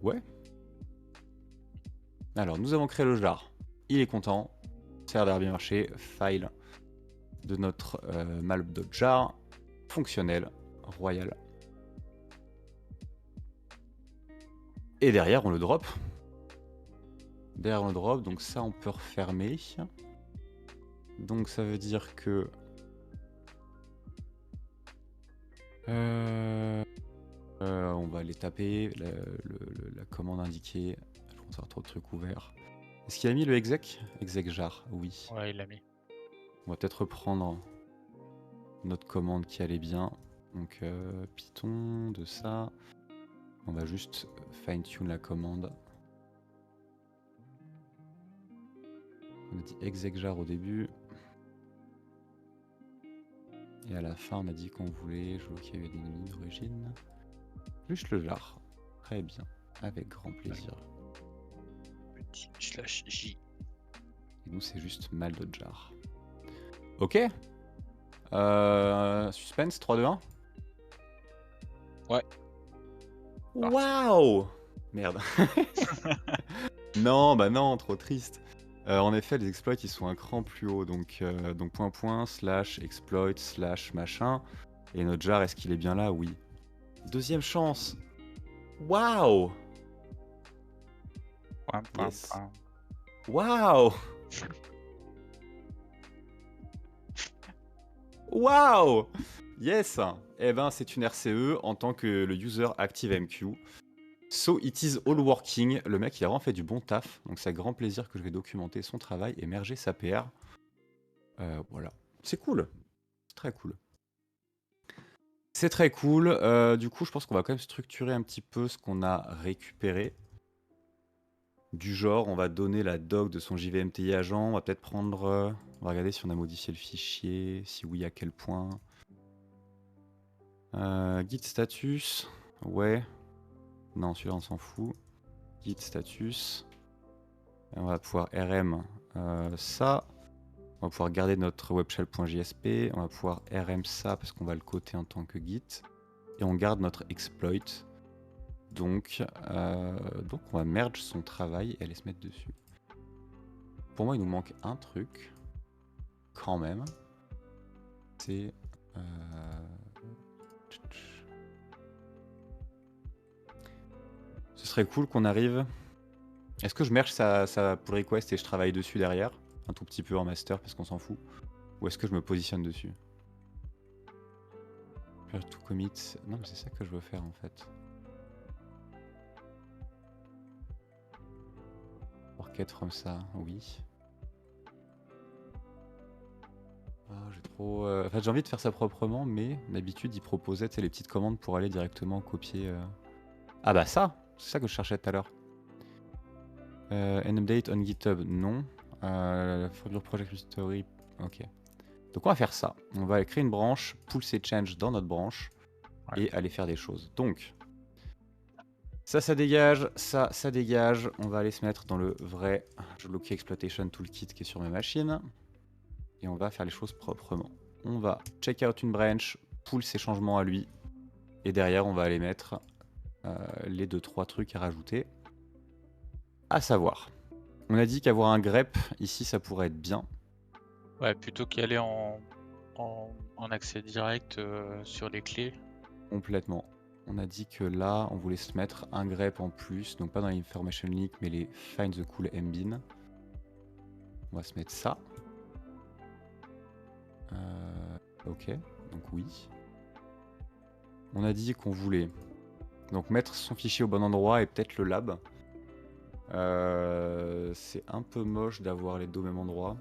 Ouais. Alors, nous avons créé le jar. Il est content. Ça a l'air bien marché. File de notre malp.jar. Fonctionnel. Royal. Et derrière, on le drop. Derrière, on le drop. Donc ça, on peut refermer. Donc ça veut dire que... on va aller taper la commande indiquée. Je pense avoir trop de trucs ouverts. Est-ce qu'il a mis le exec? Exec jar, oui. Ouais, il l'a mis. On va peut-être reprendre notre commande qui allait bien. Donc Python de ça. On va juste fine-tune la commande. On a dit exec jar au début. Et à la fin, on a dit qu'on voulait jouer qu'il y avait des ennemis d'origine. Juste le jar. Très bien. Avec grand plaisir. Petit /j. Et nous, c'est juste mal de jar. Ok. Suspense, 3, 2, 1. Ouais. Waouh! Merde. Non, bah non, trop triste. En effet, les exploits ils sont un cran plus haut, donc .. exploit / machin. Et notre jar, est-ce qu'il est bien là? Oui. Deuxième chance. Waouh! Yes. Waouh! Waouh! Yes! Eh ben, c'est une RCE en tant que le user ActiveMQ. So it is all working. Le mec, il a vraiment fait du bon taf. Donc, c'est avec grand plaisir que je vais documenter son travail et merger sa PR. Voilà. C'est cool. C'est très cool. C'est très cool. Du coup, je pense qu'on va quand même structurer un petit peu ce qu'on a récupéré. Du genre, on va donner la doc de son JVMTI agent. On va peut-être prendre... on va regarder si on a modifié le fichier. Si oui, à quel point. Git status. Ouais. Non, celui-là, on s'en fout. Git status. Et on va pouvoir rm ça. On va pouvoir garder notre webshell.jsp. On va pouvoir rm ça parce qu'on va le coter en tant que git. Et on garde notre exploit. Donc on va merge son travail et aller se mettre dessus. Pour moi, il nous manque un truc. Quand même. C'est... Ce serait cool qu'on arrive... Est-ce que je merge sa pull request et je travaille dessus derrière? Un tout petit peu en master parce qu'on s'en fout. Ou est-ce que je me positionne dessus? Faire tout commit... Non mais c'est ça que je veux faire en fait. Orchid from ça, oui. J'ai trop... En fait j'ai envie de faire ça proprement, mais d'habitude il proposait les petites commandes pour aller directement copier... Ah bah ça! C'est ça que je cherchais tout à l'heure. An update on GitHub, non. For your project history, ok. Donc on va faire ça. On va créer une branche, pull ces change dans notre branche et aller faire des choses. Donc ça dégage, ça dégage. On va aller se mettre dans le vrai JoloKey Exploitation Toolkit qui est sur mes machines et on va faire les choses proprement. On va check out une branch, pull ses changements à lui et derrière on va aller mettre les 2-3 trucs à rajouter. À savoir, on a dit qu'avoir un grep ici ça pourrait être bien. Ouais, plutôt qu'y aller en accès direct sur les clés. Complètement. On a dit que là, on voulait se mettre un grep en plus, donc pas dans l'information link, mais les find the cool mbin. On va se mettre ça. Ok, donc oui. On a dit qu'on voulait donc mettre son fichier au bon endroit et peut-être le lab. C'est un peu moche d'avoir les deux au même endroit.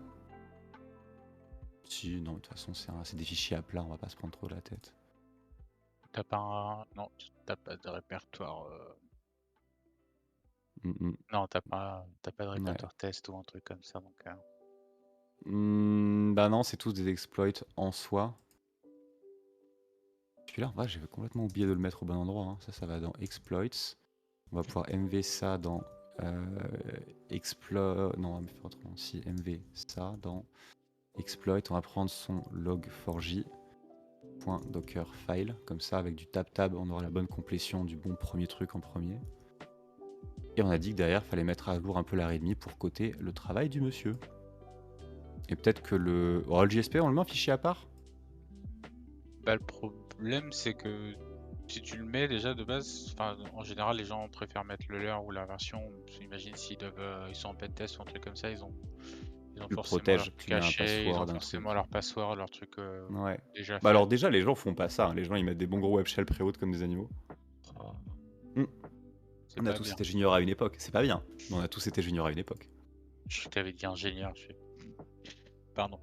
Si, non, de toute façon, c'est des fichiers à plat, on va pas se prendre trop la tête. T'as pas un... Non, t'as pas de répertoire... Non, t'as pas de répertoire test ou un truc comme ça, donc... Bah non, c'est tous des exploits en soi. Celui-là, en vrai, j'avais complètement oublié de le mettre au bon endroit. Hein. Ça va dans exploits. On va pouvoir mv ça dans exploit. Non, on va faire autrement. Si mv ça dans exploit, on va prendre son log4j.dockerfile. Comme ça, avec du tab, on aura la bonne complétion du bon premier truc en premier. Et on a dit que derrière, il fallait mettre à jour un peu la readme pour coter le travail du monsieur. Et peut-être que le JSP, on le met en fichier à part? Bah, le problème, c'est que si tu le mets déjà de base, en général, les gens préfèrent mettre le leur ou la version. Imagine s'ils doivent, ils sont en pentest ou un truc comme ça, ils ont forcément leur Tu mets un cachet, ils ont password, un forcément truc. leur password, leur truc Ouais. déjà Bah fait. alors déjà, les gens font pas ça. Hein. Les gens, ils mettent des bons gros web shells pré-hautes comme des animaux. On a tous été juniors à une époque. C'est pas bien, mais on a tous été juniors à une époque. Je t'avais dit ingénieur, je fais... Pardon.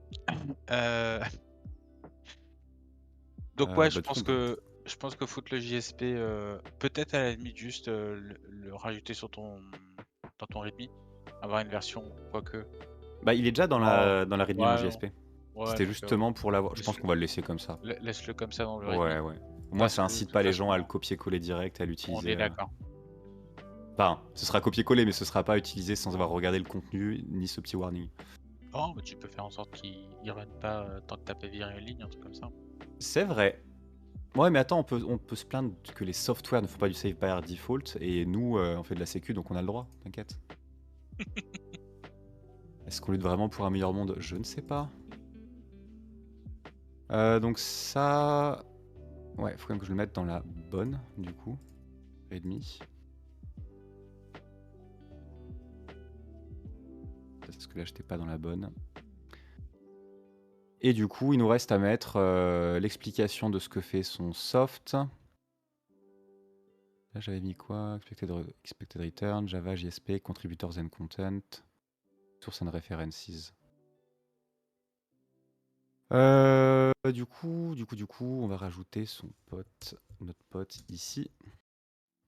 Donc ouais, je pense que foutre le JSP, peut-être à la limite juste le rajouter sur dans ton readme, avoir une version, quoique. Bah il est déjà dans la readme mon Ouais, JSP. ouais, C'était donc, justement pour l'avoir. Je pense qu'on va le laisser comme ça. Laisse-le comme ça dans le Ouais, readme. ouais. Au moins Parce ça que de incite toute pas les gens à le façon, copier-coller direct, à on l'utiliser. est d'accord. Enfin, ce sera copier-coller, mais ce sera pas utilisé sans avoir regardé le contenu ni ce petit warning. Oh, mais tu peux faire en sorte qu'il ne run pas tant que t'as pas viré une ligne, un truc comme ça. C'est vrai. Ouais, mais attends, on peut se plaindre que les softwares ne font pas du save by default, et nous, on fait de la sécu, donc on a le droit, t'inquiète. Est-ce qu'on lutte vraiment pour un meilleur monde? Je ne sais pas. Donc ça... Ouais, faut quand même que je le mette dans la bonne, du coup. Readme. Parce que là, j'étais pas dans la bonne. Et du coup, il nous reste à mettre l'explication de ce que fait son soft. Là, j'avais mis quoi? Expected return, Java, JSP, contributors and content, source and references. Du coup, on va rajouter son pote, notre pote ici.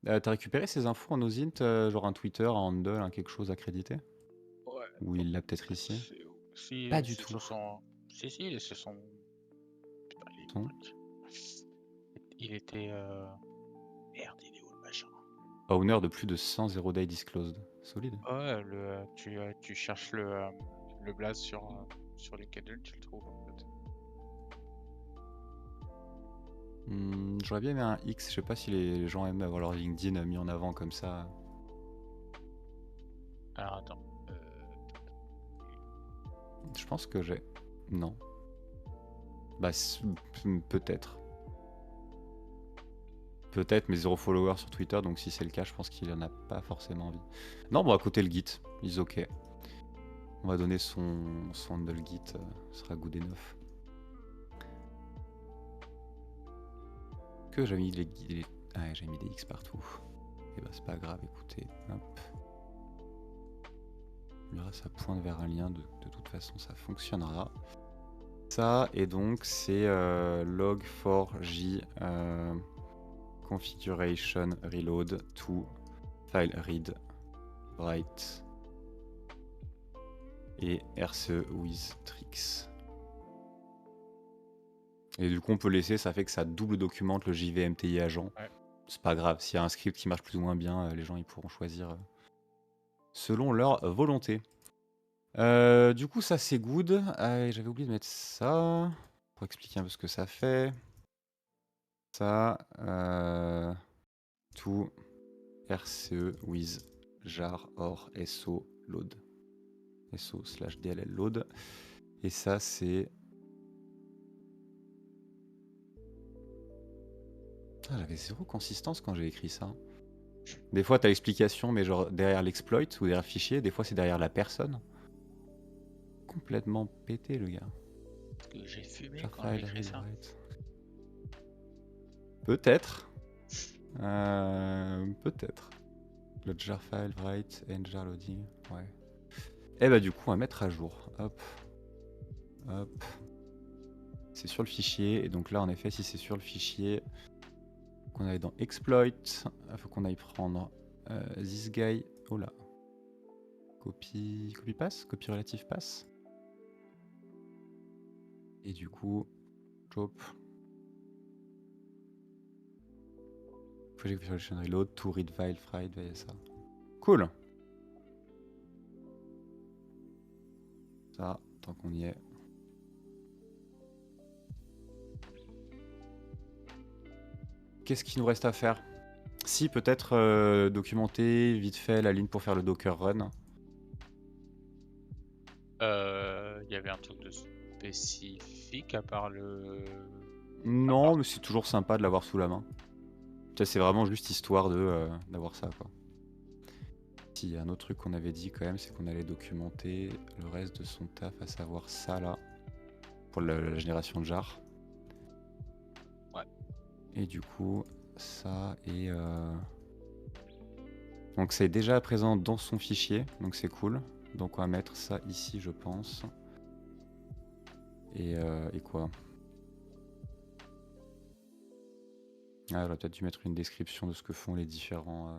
T'as récupéré ces infos en OSINT, genre un Twitter, un handle, un quelque chose accrédité? Ouais. Ou il l'a peut-être ici? Si, Pas du tout. Si, c'est son... Putain, il était... Merde, il est où le machin? Owner de plus de 100 zero day disclosed. Solide. Ouais, tu cherches le blaze sur LinkedIn, tu le trouves en fait. J'aurais bien aimé un X, je sais pas si les gens aiment avoir leur LinkedIn mis en avant comme ça. Alors attends. Je pense que j'ai. Non. Bah, peut-être. Peut-être, mais 0 followers sur Twitter, donc si c'est le cas, je pense qu'il en a pas forcément envie. Non, bon, à côté le Git, is ok. On va donner son handle Git, ce sera good enough. Que j'ai mis Ah, j'ai mis des X partout. Et bah, c'est pas grave, écoutez. Hop. Là, ça pointe vers un lien, de toute façon, ça fonctionnera. Ça, et donc, c'est log4j configuration reload to file read write et RCE with tricks. Et du coup, on peut laisser, ça fait que ça double documente le JVMTI agent. Ouais. C'est pas grave, s'il y a un script qui marche plus ou moins bien, les gens ils pourront choisir selon leur volonté. Du coup, ça c'est good. J'avais oublié de mettre ça pour expliquer un peu ce que ça fait. Ça, to RCE with jar or SO load. SO/DLL load. Et ça, c'est. Ah, j'avais zéro consistance quand j'ai écrit ça. Des fois, t'as l'explication, mais genre derrière l'exploit ou derrière le fichier, des fois, c'est derrière la personne. Complètement pété, le gars. Parce que j'ai fumé Jar quand j'ai file, écrit read, ça. write. Peut-être. Peut-être. Le jar file, write and jar loading. Ouais. Et bah, du coup, on va mettre à jour. Hop. Hop. C'est sur le fichier. Et donc là, en effet, si c'est sur le fichier, qu'on aille dans exploit, il faut qu'on aille prendre this guy. Oh là. Copy pass, copy relative pass. Et du coup, chop. Project Visualization Reload, to read file, fried, ça. Cool. Ça, tant qu'on y est. Qu'est-ce qu'il nous reste à faire? Si, peut-être documenter vite fait la ligne pour faire le Docker run. Il y avait un truc de spécifique à part le. Non, mais c'est toujours sympa de l'avoir sous la main. C'est vraiment juste histoire d'avoir ça, quoi. Si, il y a un autre truc qu'on avait dit quand même, c'est qu'on allait documenter le reste de son taf, à savoir ça là, pour la génération de jar. Ouais. Et du coup, ça et... Donc c'est déjà présent dans son fichier, donc c'est cool. Donc on va mettre ça ici, je pense. Et quoi? Ah, j'aurais peut-être dû mettre une description de ce que font les différents...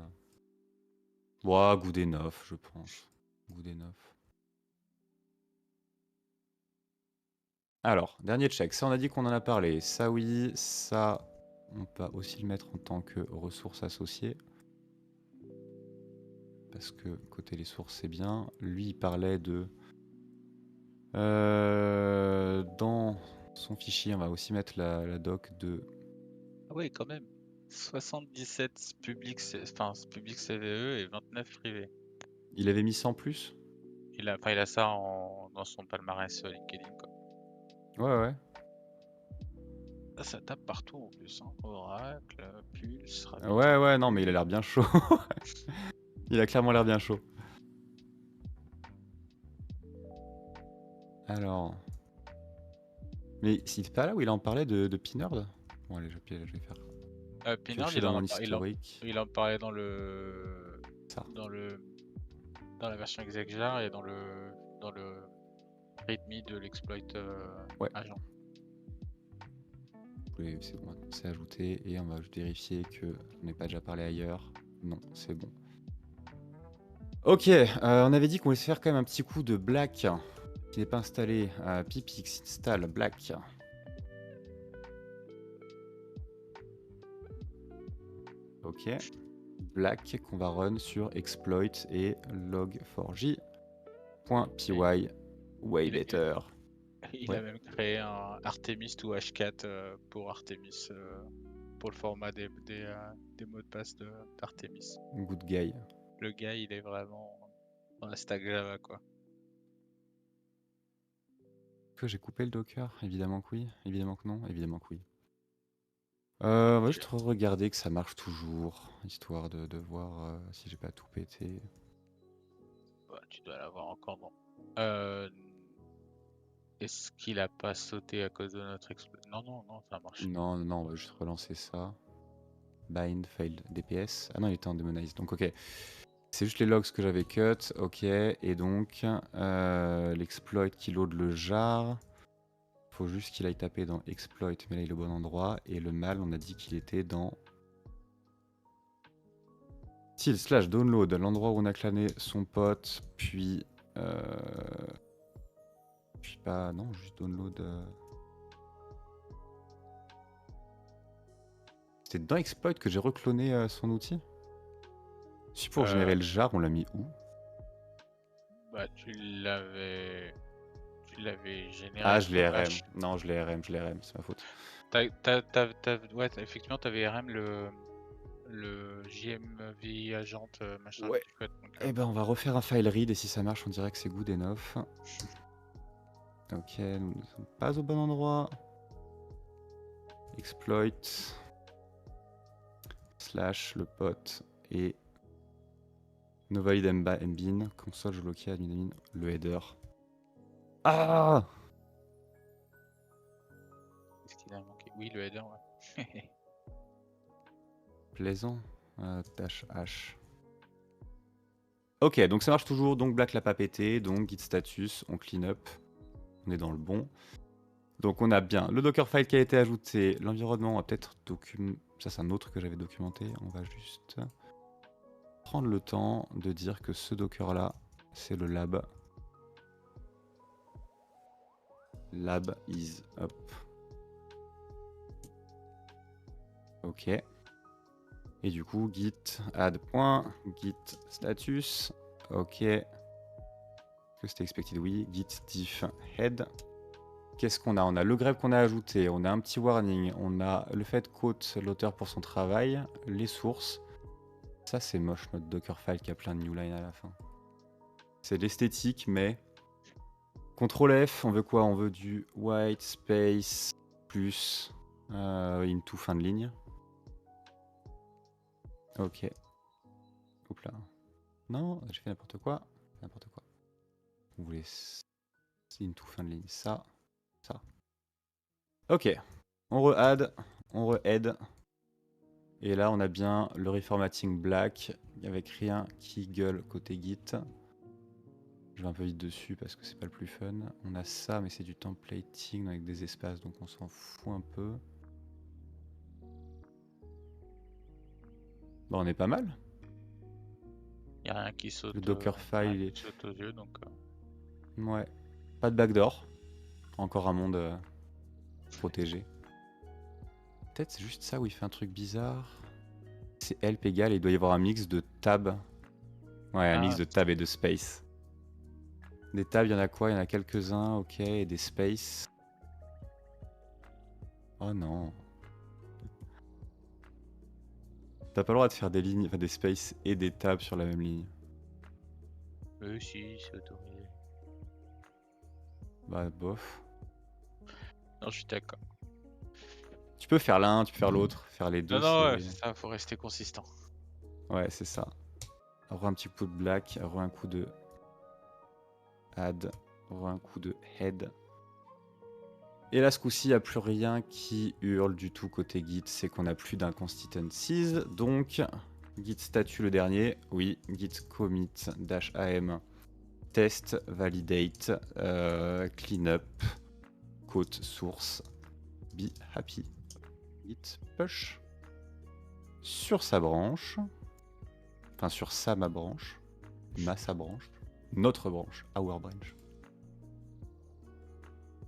Ouah, good enough, je pense. Good enough. Alors, dernier check. Ça, on a dit qu'on en a parlé. Ça, oui. Ça, on peut aussi le mettre en tant que ressource associée. Parce que côté les sources, c'est bien. Lui, il parlait de... dans son fichier, on va aussi mettre la doc de... Ah oui, quand même. 77 publics, public CVE et 29 privés. Il avait mis ça en plus? Il a ça dans son palmarès LinkedIn, quoi. Ouais, ouais. Ça tape partout en plus, hein. Oracle, Pulse, Rabbit. Ouais, non, mais il a l'air bien chaud. Il a clairement l'air bien chaud. Alors... Mais c'est pas là où il en parlait de Pinerd? Bon, allez, je vais faire. Pinard, Piocher dans mon historique. il en parlait dans le... Ça. Dans la version execjar et dans le readme de l'exploit Ouais. agent. C'est bon, c'est ajouté et on va vérifier que on n'ait pas déjà parlé ailleurs. Non, c'est bon. Ok, on avait dit qu'on allait se faire quand même un petit coup de Black qui n'est pas installé. Pipix install Black. Ok. Black qu'on va run sur exploit et log4j.py Way Il a, better. il a Ouais, même créé un Artemis to H4 pour Artemis, pour le format des mots de passe d'Artemis. good guy. Le gars, il est vraiment dans la stack Java, quoi. Que j'ai coupé le Docker? Évidemment que oui. Évidemment que non. Évidemment que oui. On va Ok. juste regarder que ça marche toujours, histoire de voir si j'ai pas tout pété. Bah, tu dois l'avoir encore, non. Euh, Est-ce qu'il a pas sauté à cause de notre exploit? Non, non, non, ça marche. Non, non, non, on va juste relancer ça. Bind, failed, DPS. Ah non, il était en demonize, donc ok. C'est juste les logs que j'avais cut, ok. Et donc, l'exploit qui load le jar. Faut juste qu'il aille taper dans exploit, mais là il est au bon endroit. Et le mal, on a dit qu'il était dans Till slash download, l'endroit où on a clané son pote, puis... puis pas... Non, juste download... C'était dans exploit que j'ai recloné son outil. Si pour Euh, générer le jar, on l'a mis où? Bah, tu l'avais Ah, généré je sous l'ai RM. H. Non, je l'ai RM, c'est ma faute. Ouais, effectivement, t'avais RM le JMV agent machin Ouais. du code. Donc, Eh ben, on va refaire un file read et si ça marche, on dirait que c'est good enough. Ok, nous ne sommes pas au bon endroit. Exploit. Slash le pote et novalid mbin. Console, je bloquais admin, le header. Ah! qu'est-ce qu'il a manqué? Oui, le header, ouais. Plaisant. Dash H. Ok, donc ça marche toujours. Donc Black l'a pas pété. Donc git status, on clean up. On est dans le bon. Donc on a bien le Dockerfile qui a été ajouté. L'environnement, on va peut-être documenter. Ça, c'est un autre que j'avais documenté. On va juste prendre le temps de dire que ce Docker-là, c'est le lab. Lab is up. Ok. Et du coup, git add point, git status. Ok. Que c'était expected, oui. Git diff head. Qu'est-ce qu'on a? On a le grep qu'on a ajouté, on a un petit warning, on a le fait quote l'auteur pour son travail, les sources. Ça, c'est moche, notre Dockerfile qui a plein de new line à la fin. C'est de l'esthétique, mais... CTRL F, on veut quoi? On veut du white space plus into fin de ligne. Ok. Oups là. Non, j'ai fait n'importe quoi. N'importe quoi. On voulait into fin de ligne. Ça. Ok. On re-add. On re-add. Et là, on a bien le reformatting black avec rien qui gueule côté Git. Je vais un peu vite dessus parce que c'est pas le plus fun. On a ça, mais c'est du templating avec des espaces, donc on s'en fout un peu. Bon, on est pas mal. Il n'y a rien qui saute, Le Dockerfile, aux yeux, donc ouais. Pas de backdoor. Encore un monde protégé. Peut-être c'est juste ça où il fait un truc bizarre. C'est help égal et il doit y avoir un mix de tab. Ouais, un mix ah, de tab et de space. Des tabs, il y en a quoi? Il y en a quelques-uns, ok, et des spaces. Oh non. T'as pas le droit de faire des lignes, enfin des spaces et des tabs sur la même ligne. si, c'est autorisé. Bah bof. Non, je suis d'accord. Tu peux faire l'un, tu peux faire l'autre. Faire les Non, deux, non, ouais, c'est... c'est ça, faut rester consistant. Ouais, c'est ça. Re un petit coup de black, re un coup de add, re un coup de head. Et là, ce coup-ci, il n'y a plus rien qui hurle du tout côté Git. C'est qu'on n'a plus d'inconsistencies. Donc, Git statut le dernier. Oui, Git commit -am test validate cleanup quote source be happy. Git push sur sa branche. Enfin, sur ma branche. Sa branche. Notre branche. Our branch.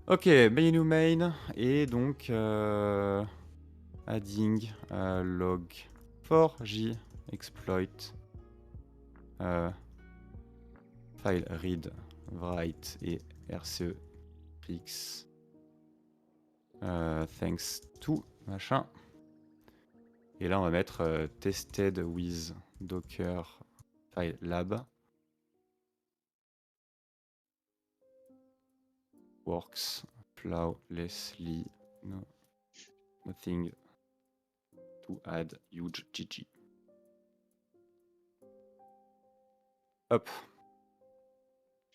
Ok, main main. Et donc, adding log for j exploit file read write et RCE X. Thanks to machin. Et là, on va mettre tested with Docker file lab. Works flawlessly. No, nothing to add. Huge GG. Hop.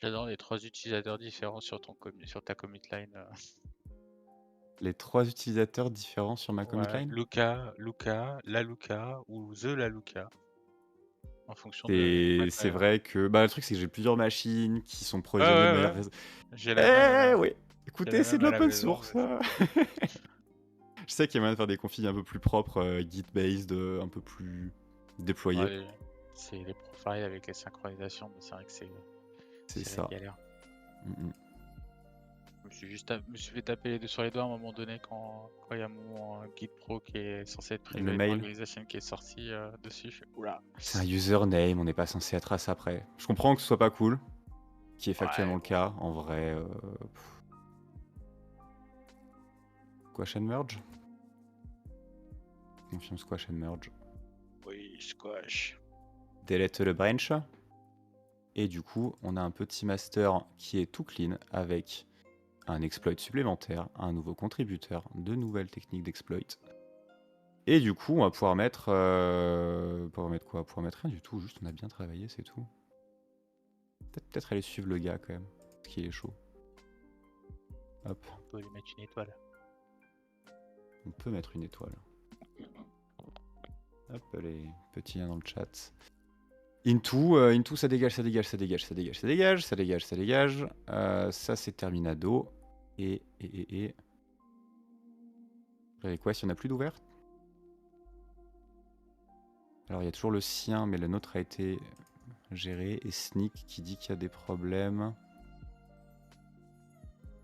J'adore les 3 utilisateurs différents sur ta commit line. Les 3 utilisateurs différents sur ma commit Ouais, line. Luca, la Luca ou The la Luca. En fonction de. C'est vrai que le truc, c'est que j'ai plusieurs machines qui sont Ouais, provisionnées de ouais, manière. ouais. J'ai la même. Oui. J'ai Écoutez, la c'est même de à la l'open maison. source. Je sais qu'il y a moyen de faire des configs un peu plus propres, Git-based, un peu plus déployés. Ouais, c'est les profiles avec les synchronisations, mais c'est vrai que C'est c'est la ça. galère. Je me suis fait taper les deux sur les doigts à un moment donné quand il y a mon Git Pro qui est censé être privé Le pour mail. l'organisation qui est sorti dessus. Je fais, oula. C'est un username, on n'est pas censé être à ça près. Je comprends que ce soit pas cool, qui est factuellement Ouais, le cas. En vrai, Squash and merge. Confirme squash and merge. oui, squash. Delete le branch. Et du coup, on a un petit master qui est tout clean avec un exploit supplémentaire, un nouveau contributeur, de nouvelles techniques d'exploit. Et du coup, on va pouvoir mettre... pouvoir mettre quoi? Pouvoir mettre rien du tout, juste on a bien travaillé, c'est tout. Peut-être aller suivre le gars quand même, parce qu'il est chaud. Hop. On peut lui mettre une étoile. On peut mettre une étoile. Hop, les petits liens dans le chat. Into, ça dégage, ça dégage, ça dégage, ça dégage, ça dégage, ça dégage, ça dégage. Ça, c'est Terminado. Et... Request, il n'y en a plus d'ouvert. Alors, il y a toujours le sien, mais le nôtre a été géré. Et Sneak qui dit qu'il y a des problèmes.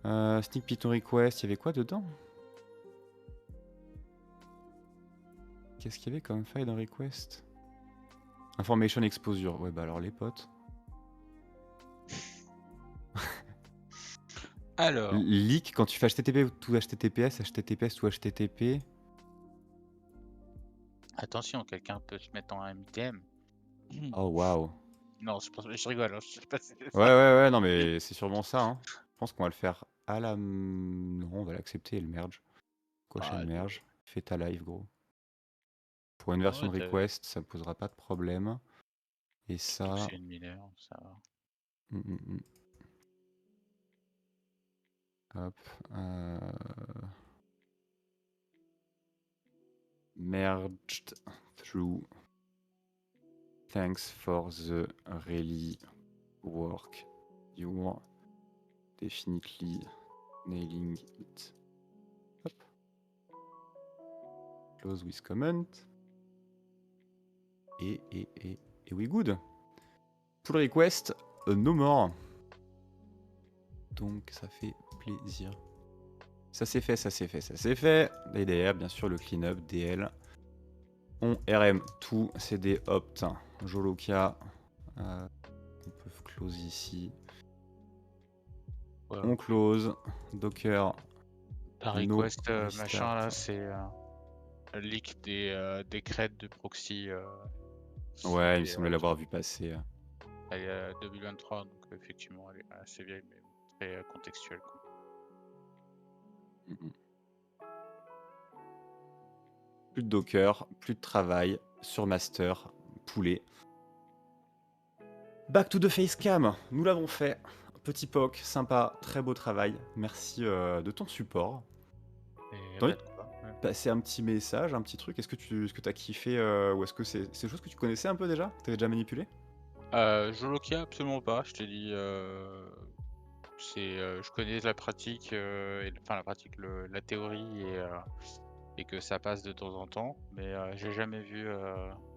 Sneak Python Request, il y avait quoi dedans? Qu'est-ce qu'il y avait comme faille dans Request? Information Exposure. Ouais, bah alors les potes. Alors. Leak, quand tu fais HTTP ou HTTPS, HTTPS ou HTTP. Attention, quelqu'un peut se mettre en MDM. Oh waouh. Non, je rigole. Je sais pas si c'est ça. Ouais, non mais c'est sûrement ça. Hein. Je pense qu'on va le faire à la... Non, on va l'accepter et le merge. Squash and merge. Fais ta live, gros. Pour une version de request, ça ne posera pas de problème. Et ça... C'est une mineure, ça va. Hop. Merged through. Thanks for the really work. You're definitely nailing it. Hop. Close with comment. Et we good. Pull request, no more. Donc ça fait plaisir. Ça c'est fait, ça c'est fait, ça c'est fait. Et derrière, bien sûr, le cleanup, DL. On RM tout, CD opt, Jolokia. On peut close ici. Ouais, on close. Docker. La request machin là, c'est leak des creds de proxy. Ouais, il me semblait l'avoir vu passer. Elle est 2023, donc effectivement, elle est assez vieille, mais très contextuelle. Quoi. Plus de Docker, plus de travail sur master, poulet. Back to the facecam, nous l'avons fait. Petit POC, sympa, très beau travail. Merci de ton support. Passer un petit message, un petit truc. Est-ce que tu as kiffé ou est-ce que c'est des choses que tu connaissais un peu déjà? Tu avais déjà manipulé? Jolokia, absolument pas. Je t'ai dit, je connais la pratique, la théorie et que ça passe de temps en temps, mais j'ai jamais vu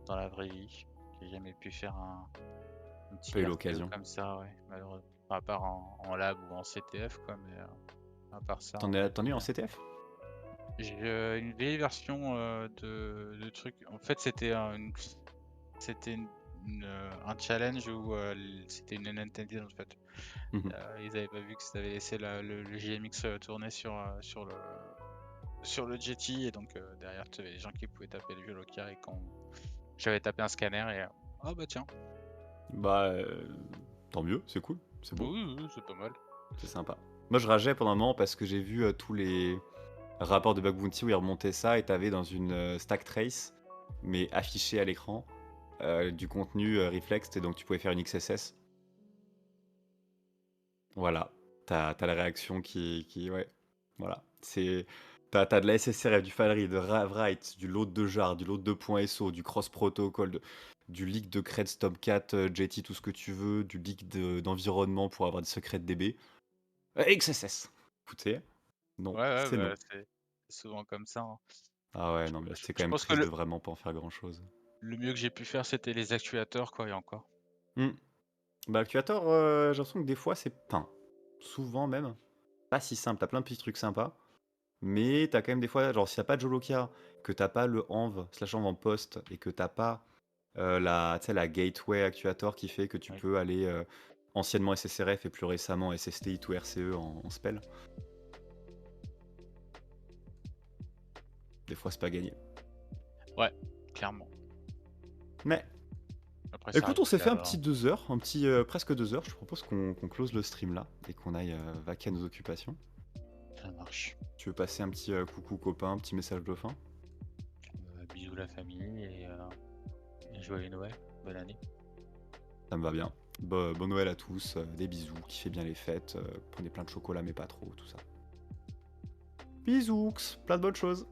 dans la vraie vie. J'ai jamais pu faire un petit RTE comme ça, ouais, malheureusement. À part en lab ou en CTF, quoi, mais à part ça. T'en es en CTF? J'ai une vieille version de truc. En fait, c'était un challenge où c'était une Nintendo en fait. Mhm. Ils avaient pas vu que ça avait laissé le JMX tourner sur le Jetty et donc derrière tu avais des gens qui pouvaient taper le jeu Lokia et quand j'avais tapé un scanner et ah bah tiens, Bah, tant mieux, c'est cool, c'est beau, oui, oui, c'est pas mal. c'est sympa. Moi, je rageais pendant un moment parce que j'ai vu tous les rapports de Bug Bounty où ils remontaient ça et t'avais dans une stack trace, mais affiché à l'écran, du contenu reflex et donc tu pouvais faire une XSS. Voilà, t'as la réaction ouais, voilà. T'as de la SSRF, du file read, de write, du load de jar, du load de .so, du cross protocol, du leak de creds Tomcat, JT, tout ce que tu veux, du leak d'environnement pour avoir des secrets de DB. XSS. Écoutez, non, Ouais, ouais, c'est bah non. c'est souvent comme ça, hein. Ah ouais, non, mais là, c'était quand Je même pense que triste de vraiment pas en faire grand-chose. le mieux que j'ai pu faire c'était les actuateurs quoi et encore. Hmm. Bah, Actuator, j'ai l'impression que des fois, c'est... Enfin, souvent même, pas si simple. T'as plein de petits trucs sympas. Mais t'as quand même des fois, genre si t'as pas de Jolokia, que t'as pas le env/env en poste et que t'as pas tu sais, la gateway actuator qui fait que tu Oui. peux aller anciennement SSRF et plus récemment SSTI to RCE en spell, des fois c'est pas gagné. Ouais, clairement. Mais Après ça écoute, arrive on s'est aussi fait un à... petit 2 heures, un petit presque 2 heures. Je propose qu'on close le stream là et qu'on aille vaquer à nos occupations. Ça marche. Tu veux passer un petit coucou copain, un petit message de fin? Bisous la famille et joyeux Noël. Bonne année. Ça me va bien. Bon Noël à tous, des bisous, kiffez bien les fêtes, prenez plein de chocolat mais pas trop, tout ça. Bisous, plein de bonnes choses.